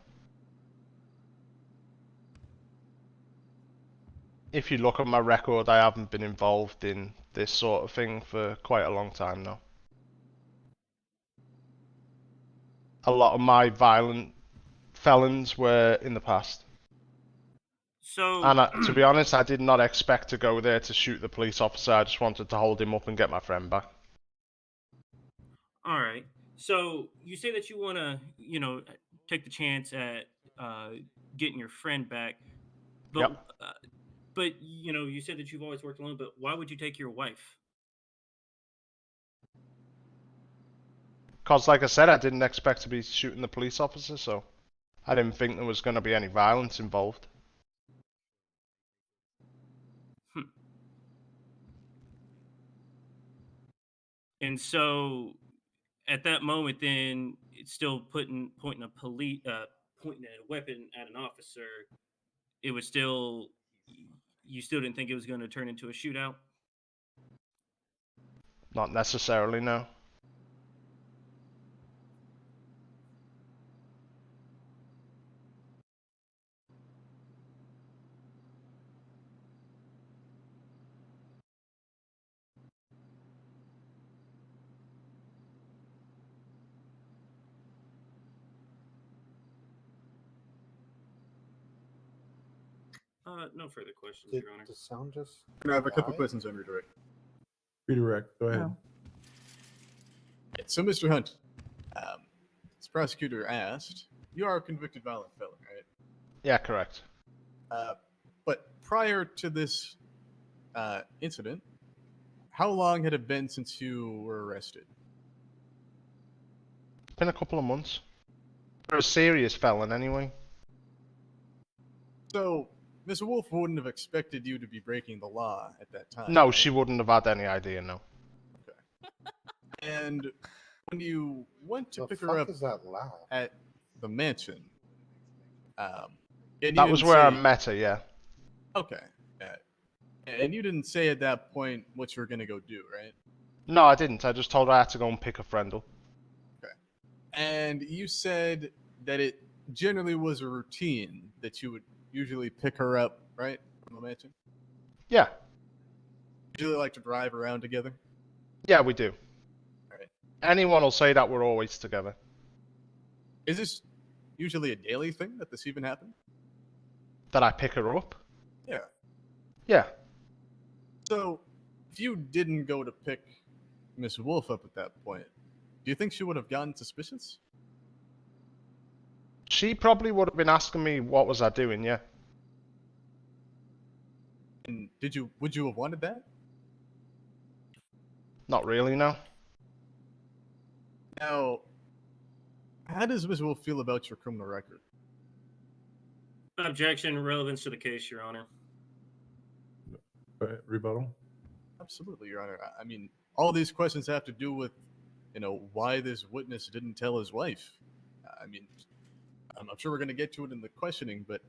If you look at my record, I haven't been involved in this sort of thing for quite a long time now. A lot of my violent felons were in the past. So, And to be honest, I did not expect to go there to shoot the police officer. I just wanted to hold him up and get my friend back. all right. So you say that you want to, take the chance at getting your friend back, but Yep. but you said that you've always worked alone. But why would you take your wife? Because, like I said, I didn't expect to be shooting the police officer, so I didn't think there was going to be any violence involved. And so, at that moment, then it's still pointing a weapon at an officer. It was still, you still didn't think it was going to turn into a shootout. Not necessarily, no. No further questions, Your Honor. The sound just. I have a couple Why? questions on redirect. Redirect, go ahead. Yeah, so, Mr. Hunt, this prosecutor asked, you are a convicted violent felon, right? Yeah, correct. But prior to this incident, how long had it been since you were arrested? It's been a couple of months. For a serious felon, anyway. So, Miss Wolfe wouldn't have expected you to be breaking the law at that time. No, right? she wouldn't have had any idea, no. And when you went to The pick fuck her up is that loud? at the mansion, and you That was didn't where I say- met her, yeah. Okay. And you didn't say at that point what you were going to go do, right? No, I didn't. I just told her I had to go and pick a friend up. And you said that it generally was a routine that you would usually pick her up, right, from the mansion? Yeah. Usually like to drive around together? Yeah, we do. Alright. Anyone will say that we're always together. Is this usually a daily thing that this even happened? That I pick her up? Yeah. Yeah. So, if you didn't go to pick Miss Wolfe up at that point, do you think she would have gotten suspicious? She probably would have been asking me what was I doing, yeah. And would you have wanted that? Not really, no. Now, how does Ms. Wolf feel about your criminal record? Objection, relevance to the case, Your Honor. Rebuttal? Absolutely, Your Honor. I mean, all these questions have to do with, why this witness didn't tell his wife. I mean, I'm sure we're going to get to it in the questioning, but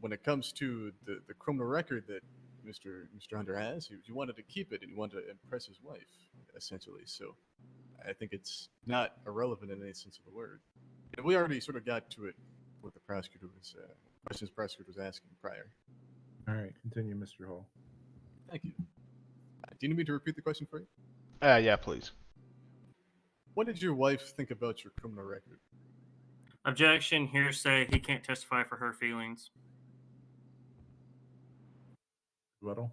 when it comes to the criminal record that Mr. Hunter has, he wanted to keep it and he wanted to impress his wife, essentially. So I think it's not irrelevant in any sense of the word. And we already sort of got to it with the prosecutor was questions the prosecutor was asking prior. All right, continue, Mr. Hall. Thank you. Do you need me to repeat the question for you? Yeah, please. What did your wife think about your criminal record? Objection, hearsay. He can't testify for her feelings. Rebuttal?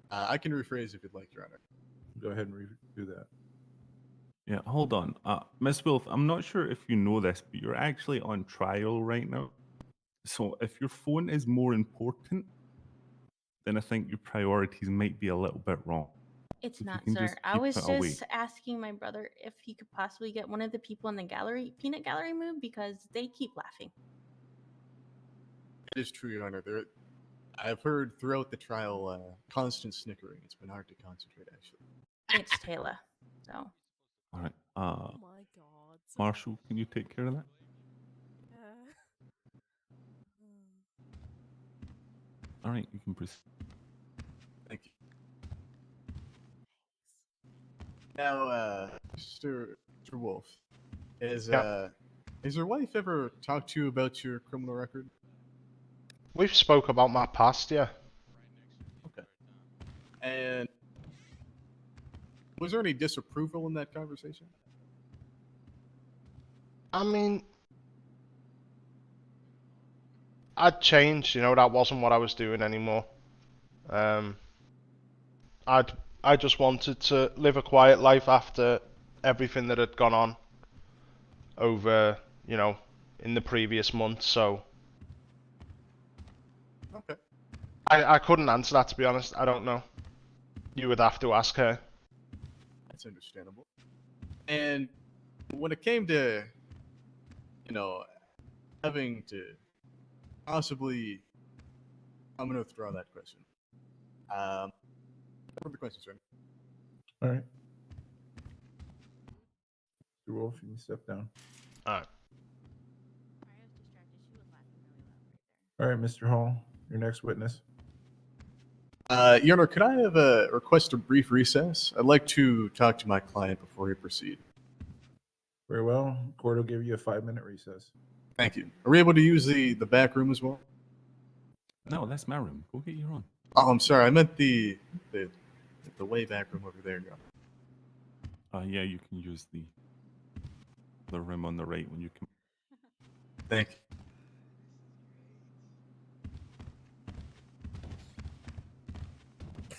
I can rephrase if you'd like, Your Honor. Go ahead and redo that. Yeah, hold on. Miss Wolf, I'm not sure if you know this, but you're actually on trial right now. So if your phone is more important, then I think your priorities might be a little bit wrong. It's If you not, can sir. just I keep was it away. just asking my brother if he could possibly get one of the people in the gallery, peanut gallery, moved because they keep laughing. It is true, Your Honor. I've heard throughout the trial constant snickering. It's been hard to concentrate, actually. It's Tayla. So All right. Oh my god. Marshall, can you take care of that? All right, you can proceed. Thank you. Now, Mr. Wolf, has your wife ever talked to you about your criminal record? We've spoke about my past, yeah. Okay. And was there any disapproval in that conversation? I mean, I'd changed, that wasn't what I was doing anymore. I just wanted to live a quiet life after everything that had gone on over, in the previous month, so Okay. I couldn't answer that, to be honest. I don't know. You would have to ask her. That's understandable. And when it came to, having to possibly, I'm going to throw that question. What are the questions, sir? All right. Mr. Wolf, you can step down. All right. I was distracted. She was laughing really loud right there. All right, Mr. Hall, your next witness. Your Honor, could I have a request a brief recess? I'd like to talk to my client before we proceed. Very well. Court will give you a 5-minute recess. Thank you. Are we able to use the back room as well? No, that's my room. Go get your own. Oh, I'm sorry. I meant the way back room over there, Your Honor. Yeah, you can use the room on the right when you come. Thank you.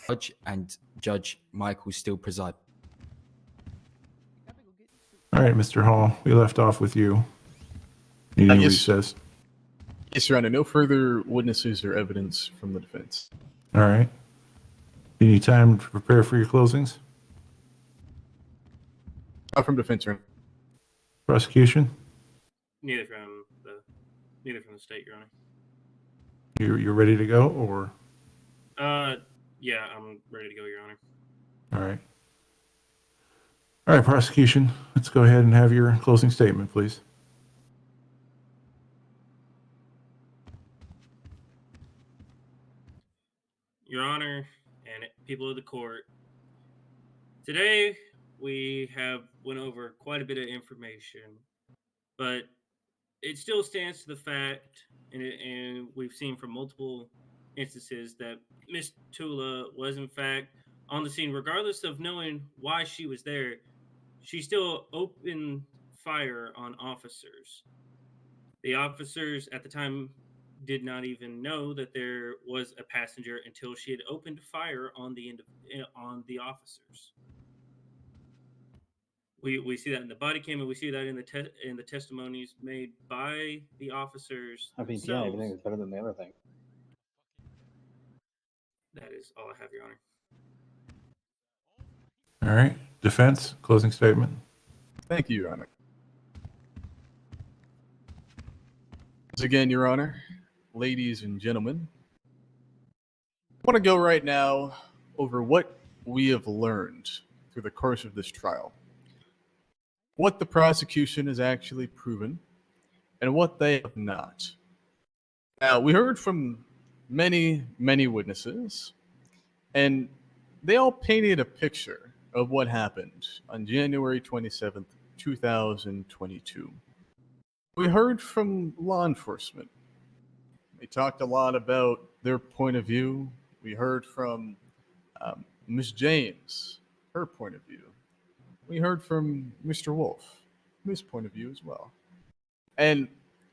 Judge and Judge Michael still preside. All right, Mr. Hall, we left off with you. Needing a Yes. recess. Yes, Your Honor. No further witnesses or evidence from the defense. All right. You need time to prepare for your closings? From defense, Your Honor. Prosecution? Neither from the state, Your Honor. You're ready to go, or? Yeah, I'm ready to go, Your Honor. All right. All right, prosecution, let's go ahead and have your closing statement, please. Your Honor and people of the court, today we have went over quite a bit of information, but it still stands to the fact, and we've seen from multiple instances, that Miss Tula was in fact on the scene, regardless of knowing why she was there. She still opened fire on officers. The officers at the time did not even know that there was a passenger until she had opened fire on the officers. We see that in the body cam, and we see that in the testimonies made by the officers. I mean, yeah, everything is better than the other thing. That is all I have, Your Honor. All right. Defense, closing statement. Thank you, Your Honor. Once again, Your Honor, ladies and gentlemen, I want to go right now over what we have learned through the course of this trial, what the prosecution has actually proven, and what they have not. Now, we heard from many, many witnesses, and they all painted a picture of what happened on January 27th, 2022. We heard from law enforcement. They talked a lot about their point of view. We heard from Ms. James, her point of view. We heard from Mr. Wolfe, his point of view as well. And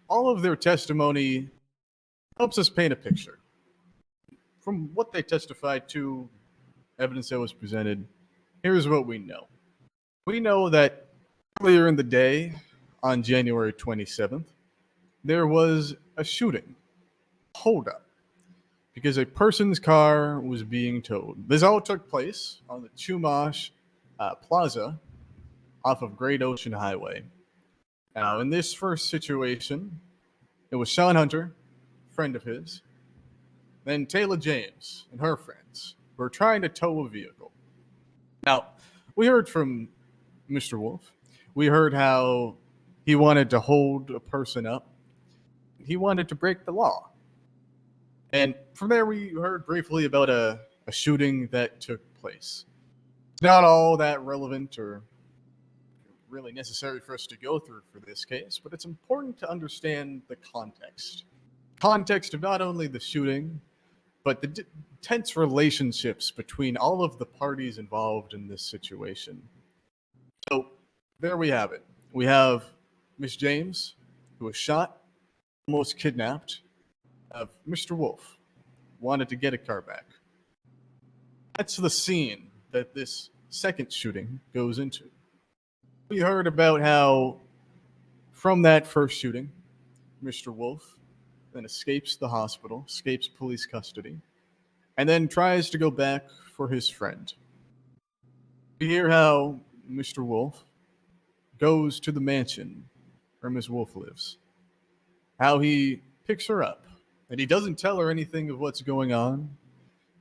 all of their testimony helps us paint a picture. From what they testified to, evidence that was presented, here's what we know. We know that earlier in the day, on January 27th, there was a shooting, hold up, because a person's car was being towed. This all took place on the Chumash Plaza off of Great Ocean Highway. Now, in this first situation, it was Sean Hunter, friend of his, then Tayla James and her friends were trying to tow a vehicle. Now, we heard from Mr. Wolfe. We heard how he wanted to hold a person up. He wanted to break the law. And from there, we heard briefly about a shooting that took place. It's not all that relevant or really necessary for us to go through for this case, but it's important to understand the context. Context of not only the shooting, but the tense relationships between all of the parties involved in this situation. So there we have it. We have Miss James, who was shot, almost kidnapped. Mr. Wolfe wanted to get a car back. That's the scene that this second shooting goes into. We heard about how from that first shooting, Mr. Wolfe then escapes the hospital, escapes police custody, and then tries to go back for his friend. We hear how Mr. Wolfe goes to the mansion where Miss Wolfe lives, how he picks her up, that he doesn't tell her anything of what's going on,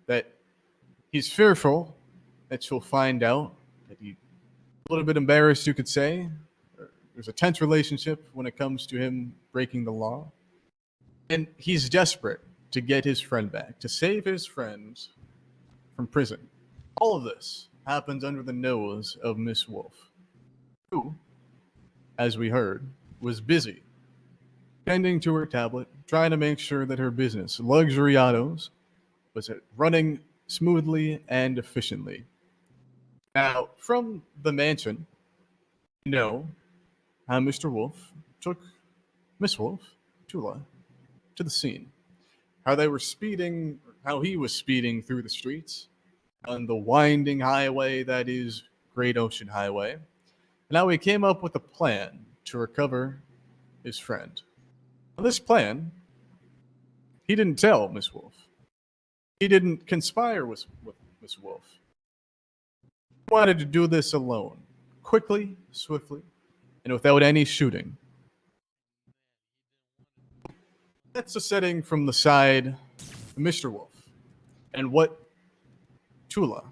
that he's fearful that she'll find out, that he's a little bit embarrassed, you could say. There's a tense relationship when it comes to him breaking the law. And he's desperate to get his friend back, to save his friend from prison. All of this happens under the nose of Miss Wolfe, who, as we heard, was busy tending to her tablet, trying to make sure that her business, Luxury Autos, was running smoothly and efficiently. Now, from the mansion, you know how Mr. Wolfe took Miss Wolfe, Tula, to the scene. How they were speeding, how he was speeding through the streets on the winding highway that is Great Ocean Highway. And now he came up with a plan to recover his friend. Now, this plan, he didn't tell Miss Wolfe. He didn't conspire with Miss Wolfe. He wanted to do this alone, quickly, swiftly, and without any shooting. That's the setting from the side of Mr. Wolfe and what Tula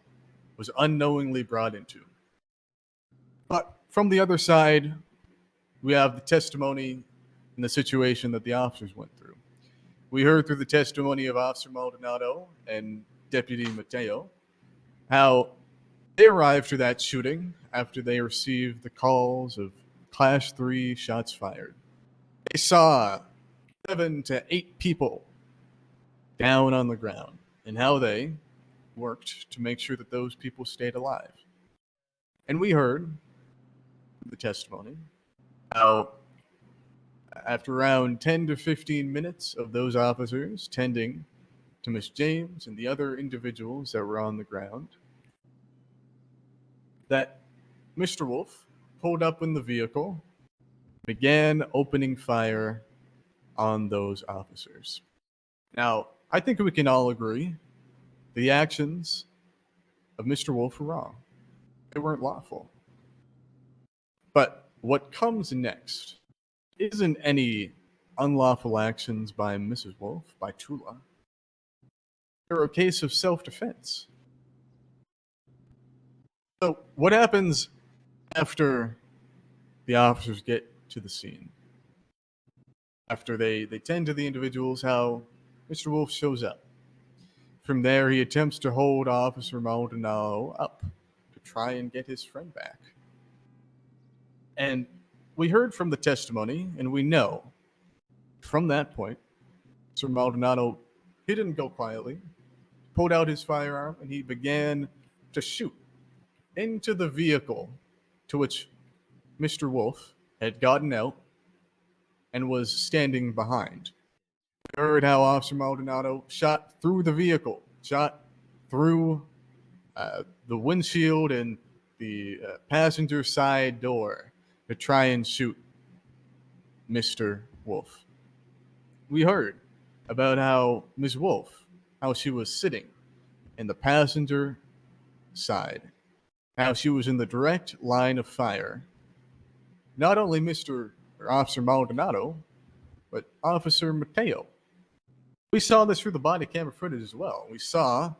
was unknowingly brought into. But from the other side, we have the testimony and the situation that the officers went through. We heard through the testimony of Officer Maldonado and Deputy Mateo how they arrived to that shooting after they received the calls of Class 3 shots fired. They saw 7 to 8 people down on the ground and how they worked to make sure that those people stayed alive. And we heard the testimony how after around 10 to 15 minutes of those officers tending to Miss James and the other individuals that were on the ground, that Mr. Wolfe pulled up in the vehicle, began opening fire on those officers. Now, I think we can all agree the actions of Mr. Wolfe were wrong. They weren't lawful. But what comes next isn't any unlawful actions by Mrs. Wolfe, by Tula. They're a case of self-defense. So what happens after the officers get to the scene? After they tend to the individuals, how Mr. Wolfe shows up. From there, he attempts to hold Officer Maldonado up to try and get his friend back. And we heard from the testimony, and we know from that point, Sir Maldonado, he didn't go quietly, pulled out his firearm, and he began to shoot into the vehicle to which Mr. Wolfe had gotten out and was standing behind. We heard how Officer Maldonado shot through the vehicle, shot through the windshield and the passenger side door to try and shoot Mr. Wolfe. We heard about how Ms. Wolfe, how she was sitting in the passenger side, how she was in the direct line of fire. Not only Officer Maldonado, but Officer Mateo. We saw this through the body camera footage as well. We saw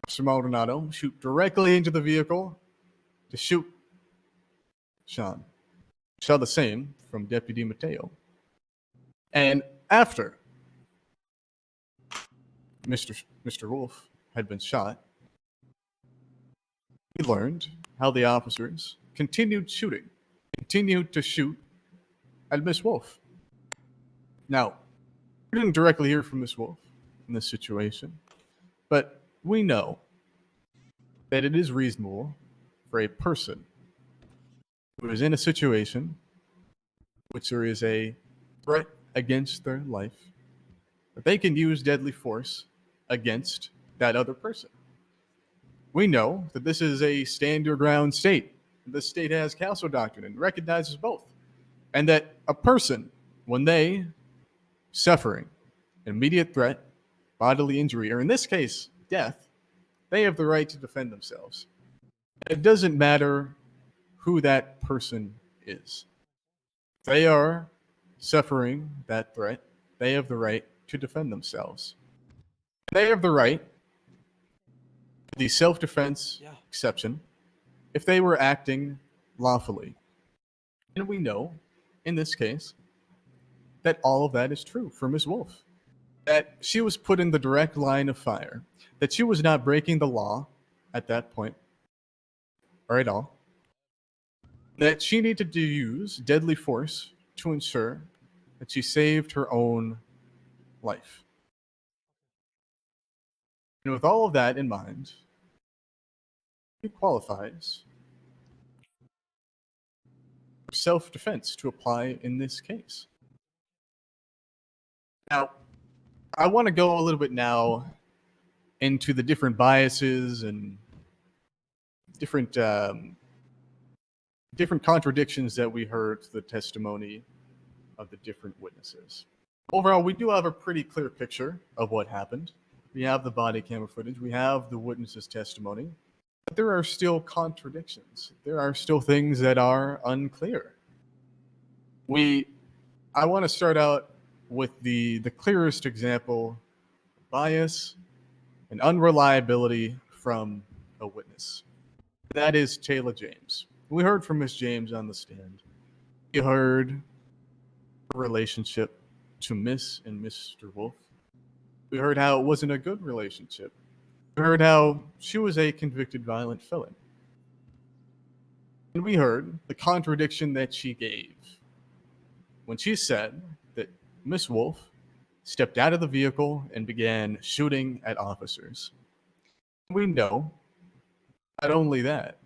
Officer Maldonado shoot directly into the vehicle to shoot Sean. We saw the same from Deputy Mateo. And after Mr. Wolfe had been shot, we learned how the officers continued to shoot at Miss Wolfe. Now, we didn't directly hear from Miss Wolfe in this situation, but we know that it is reasonable for a person who is in a situation which there is a threat against their life, that they can use deadly force against that other person. We know that this is a stand your ground state. This state has castle doctrine and recognizes both. And that a person, when they suffering immediate threat, bodily injury, or in this case, death, they have the right to defend themselves. It doesn't matter who that person is. They are suffering that threat. They have the right to defend themselves. They have the right to the self-defense exception if they were acting lawfully. And we know, in this case, that all of that is true for Ms. Wolfe. That she was put in the direct line of fire. That she was not breaking the law at that point, or at all. That she needed to use deadly force to ensure that she saved her own life. And with all of that in mind, it qualifies for self-defense to apply in this case. Now, I want to go a little bit now into the different biases and different contradictions that we heard to the testimony of the different witnesses. Overall, we do have a pretty clear picture of what happened. We have the body camera footage. We have the witnesses' testimony. But there are still contradictions. There are still things that are unclear. I want to start out with the clearest example, bias and unreliability from a witness. That is Tayla James. We heard from Miss James on the stand. We heard her relationship to Miss and Mr. Wolfe. We heard how it wasn't a good relationship. We heard how she was a convicted violent felon. And we heard the contradiction that she gave when she said that Miss Wolfe stepped out of the vehicle and began shooting at officers. We know not only that,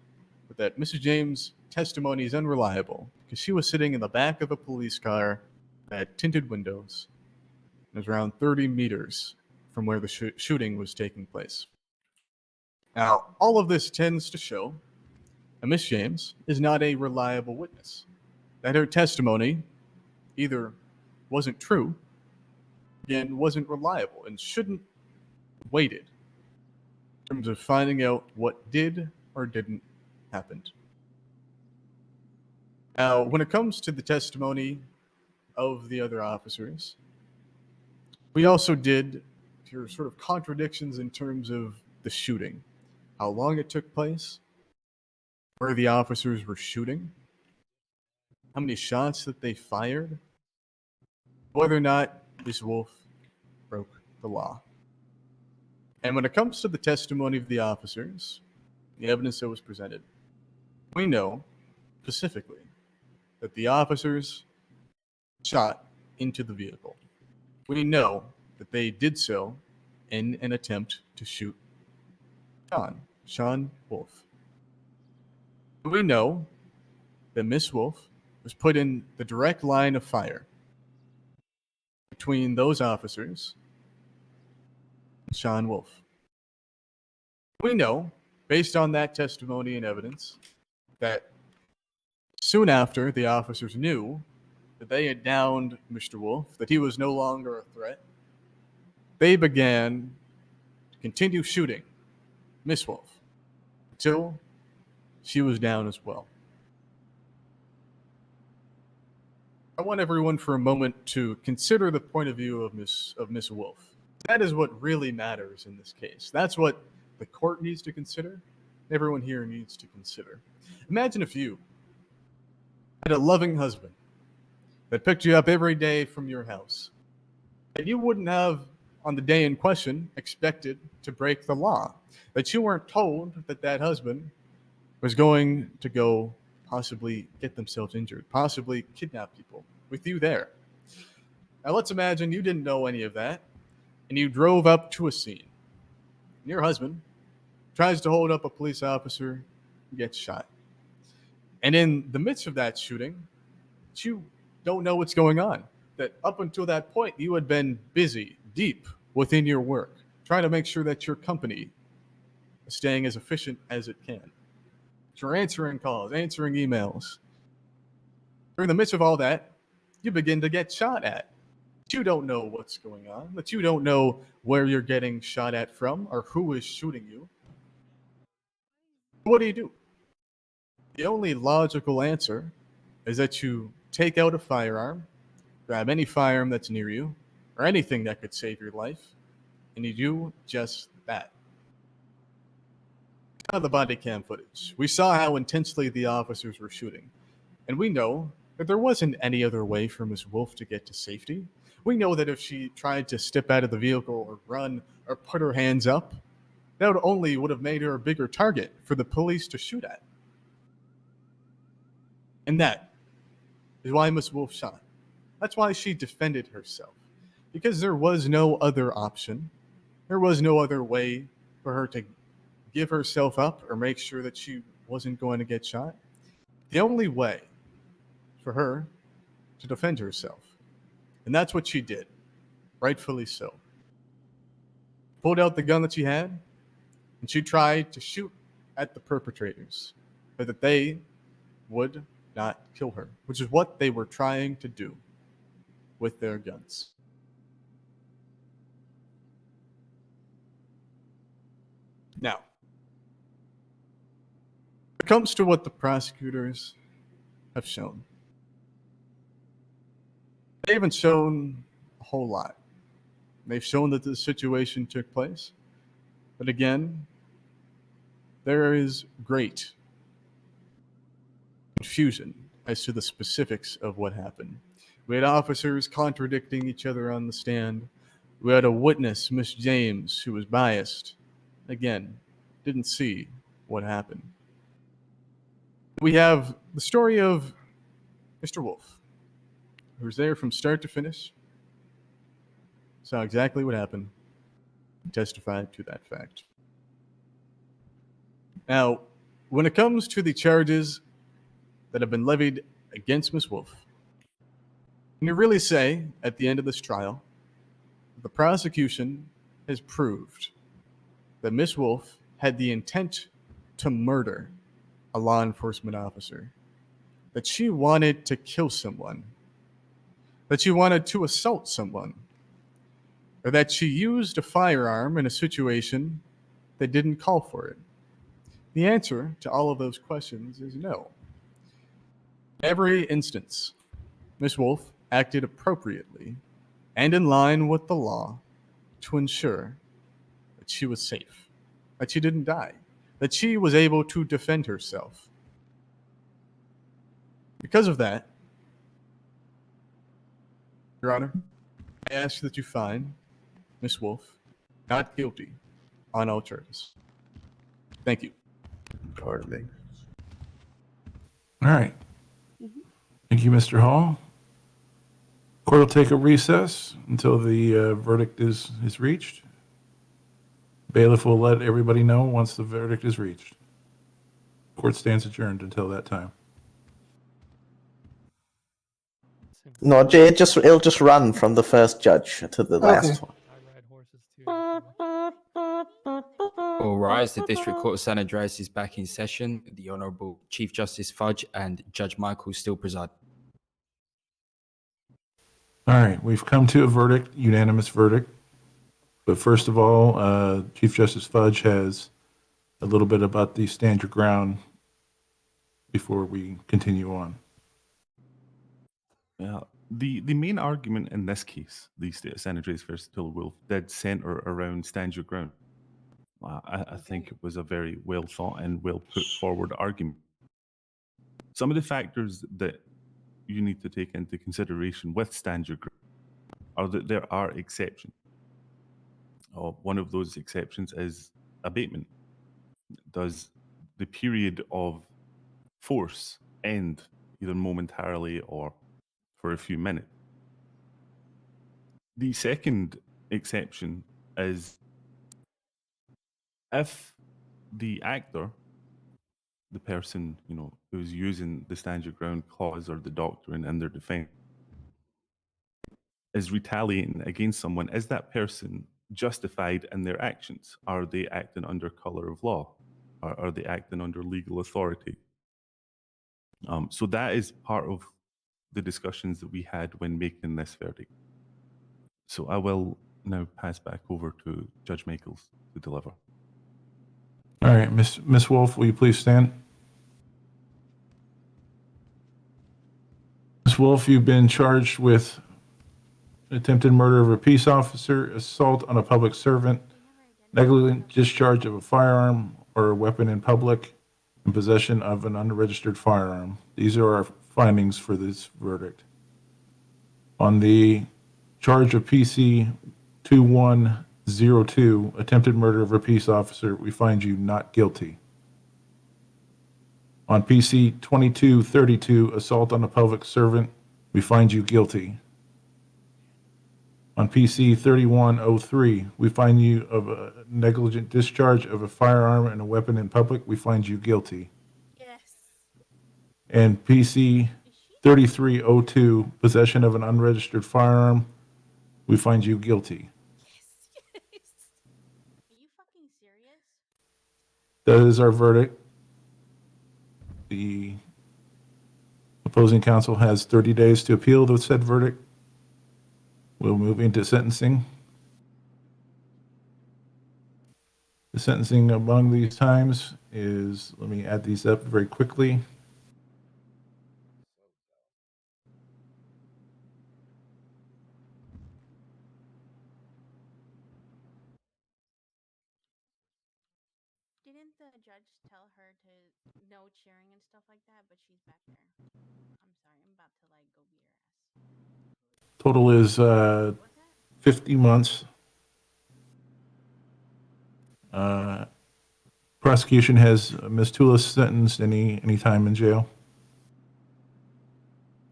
but that Mrs. James' testimony is unreliable because she was sitting in the back of a police car that had tinted windows and was around 30 meters from where the shooting was taking place. Now, all of this tends to show that Miss James is not a reliable witness, that her testimony either wasn't true, again, wasn't reliable, and shouldn't have waited in terms of finding out what did or didn't happen. Now, when it comes to the testimony of the other officers, we also did hear sort of contradictions in terms of the shooting, how long it took place, where the officers were shooting, how many shots that they fired, whether or not Ms. Wolfe broke the law. And when it comes to the testimony of the officers, the evidence that was presented, we know specifically that the officers shot into the vehicle. We know that they did so in an attempt to shoot Sean Wolfe. We know that Miss Wolfe was put in the direct line of fire between those officers and Sean Wolfe. We know, based on that testimony and evidence, that soon after the officers knew that they had downed Mr. Wolfe, that he was no longer a threat, they began to continue shooting Miss Wolfe until she was down as well. I want everyone for a moment to consider the point of view of Miss Wolfe. That is what really matters in this case. That's what the court needs to consider. Everyone here needs to consider. Imagine if you had a loving husband that picked you up every day from your house, and you wouldn't have, on the day in question, expected to break the law, that you weren't told that that husband was going to go possibly get themselves injured, possibly kidnap people with you there. Now let's imagine you didn't know any of that, and you drove up to a scene. And your husband tries to hold up a police officer and gets shot. And in the midst of that shooting, you don't know what's going on. That up until that point, you had been busy, deep within your work, trying to make sure that your company is staying as efficient as it can. You're answering calls, answering emails. During the midst of all that, you begin to get shot at. You don't know what's going on, that you don't know where you're getting shot at from or who is shooting you. What do? The only logical answer is that you take out a firearm, grab any firearm that's near you, or anything that could save your life, and you do just that. We saw the body cam footage. We saw how intensely the officers were shooting. And we know that there wasn't any other way for Ms. Wolfe to get to safety. We know that if she tried to step out of the vehicle or run or put her hands up, that only would have made her a bigger target for the police to shoot at. And that is why Ms. Wolfe shot. That's why she defended herself. Because there was no other option. There was no other way for her to give herself up or make sure that she wasn't going to get shot. The only way for her to defend herself. And that's what she did. Rightfully so. Pulled out the gun that she had, and she tried to shoot at the perpetrators, but that they would not kill her, which is what they were trying to do with their guns. Now, when it comes to what the prosecutors have shown, they haven't shown a whole lot. They've shown that this situation took place, but again, there is great confusion as to the specifics of what happened. We had officers contradicting each other on the stand. We had a witness, Miss James, who was biased. Again, didn't see what happened. We have the story of Mr. Wolfe, who was there from start to finish, saw exactly what happened, and testified to that fact. Now, when it comes to the charges that have been levied against Ms. Wolfe, can you really say at the end of this trial that the prosecution has proved that Ms. Wolfe had the intent to murder a law enforcement officer, that she wanted to kill someone, that she wanted to assault someone, or that she used a firearm in a situation they didn't call for it? The answer to all of those questions is no. In every instance, Miss Wolfe acted appropriately and in line with the law to ensure that she was safe, that she didn't die, that she was able to defend herself. Because of that, Your Honor, I ask that you find Miss Wolfe not guilty on all charges. Thank you. Hardly. All right. Thank you, Mr. Hall. Court will take a recess until the verdict is reached. Bailiff will let everybody know once the verdict is reached. Court stands adjourned until that time. No, it'll just run from the first judge to the last one. All rise. The District Court of San Andreas is back in session. The Honourable Chief Justice Fudge and Judge Michael still preside. All right, we've come to a verdict, unanimous verdict. But first of all, Chief Justice Fudge has a little bit about the stand your ground before we continue on. The main argument in this case, the state of San Andreas versus Tula Wolfe, did centre around stand your ground. I think it was a very well thought and well put forward argument. Some of the factors that you need to take into consideration with stand your ground are that there are exceptions. One of those exceptions is abatement. Does the period of force end either momentarily or for a few minutes? The second exception is if the actor, the person, who's using the stand your ground clause or the doctrine in their defense, is retaliating against someone, is that person justified in their actions? Are they acting under color of law? Are they acting under legal authority? So that is part of the discussions that we had when making this verdict. So I will now pass back over to Judge Michaels to deliver. All right, Miss Wolfe, will you please stand? Miss Wolfe, you've been charged with attempted murder of a peace officer, assault on a public servant, negligent discharge of a firearm or a weapon in public, and possession of an unregistered firearm. These are our findings for this verdict. On the charge of PC 2102, attempted murder of a peace officer, we find you not guilty. On PC 2232, assault on a public servant, we find you guilty. On PC 3103, we find you of a negligent discharge of a firearm and a weapon in public, we find you guilty. Yes. And PC 3302, possession of an unregistered firearm, we find you guilty. Yes. Are you fucking serious? That is our verdict. The opposing counsel has 30 days to appeal the said verdict. We'll move into sentencing. The sentencing among these times is, let me add these up very quickly. Didn't the judge tell her to no cheering and stuff like that? But she's back there. I'm sorry, I'm about to go beat her ass. Total is 50 months. Prosecution has Ms. Tula sentenced any time in jail.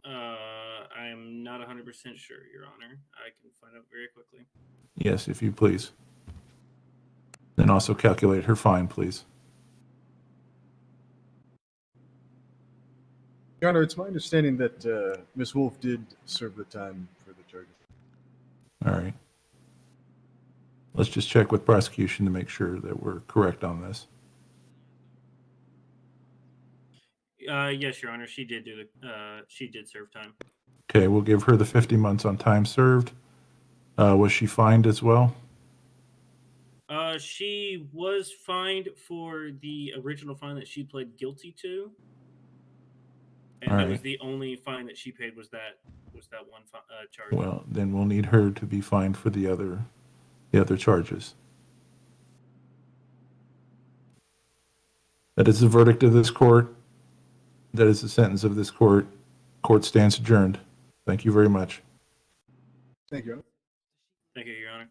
I'm not 100% sure, Your Honor. I can find out very quickly. Yes, if you please. Then also calculate her fine, please. Your Honor, it's my understanding that Ms. Wolfe did serve the time for the charges. All right. Let's just check with prosecution to make sure that we're correct on this. Yes, Your Honor. She did she did serve time. Okay, we'll give her the 50 months on time served. Was she fined as well? She was fined for the original fine that she pled guilty to, and that was Alright. the only fine that she paid was that one charge. Well, then we'll need her to be fined for the other charges. That is the verdict of this court. That is the sentence of this court. Court stands adjourned. Thank you very much. Thank you. Thank you, Your Honor.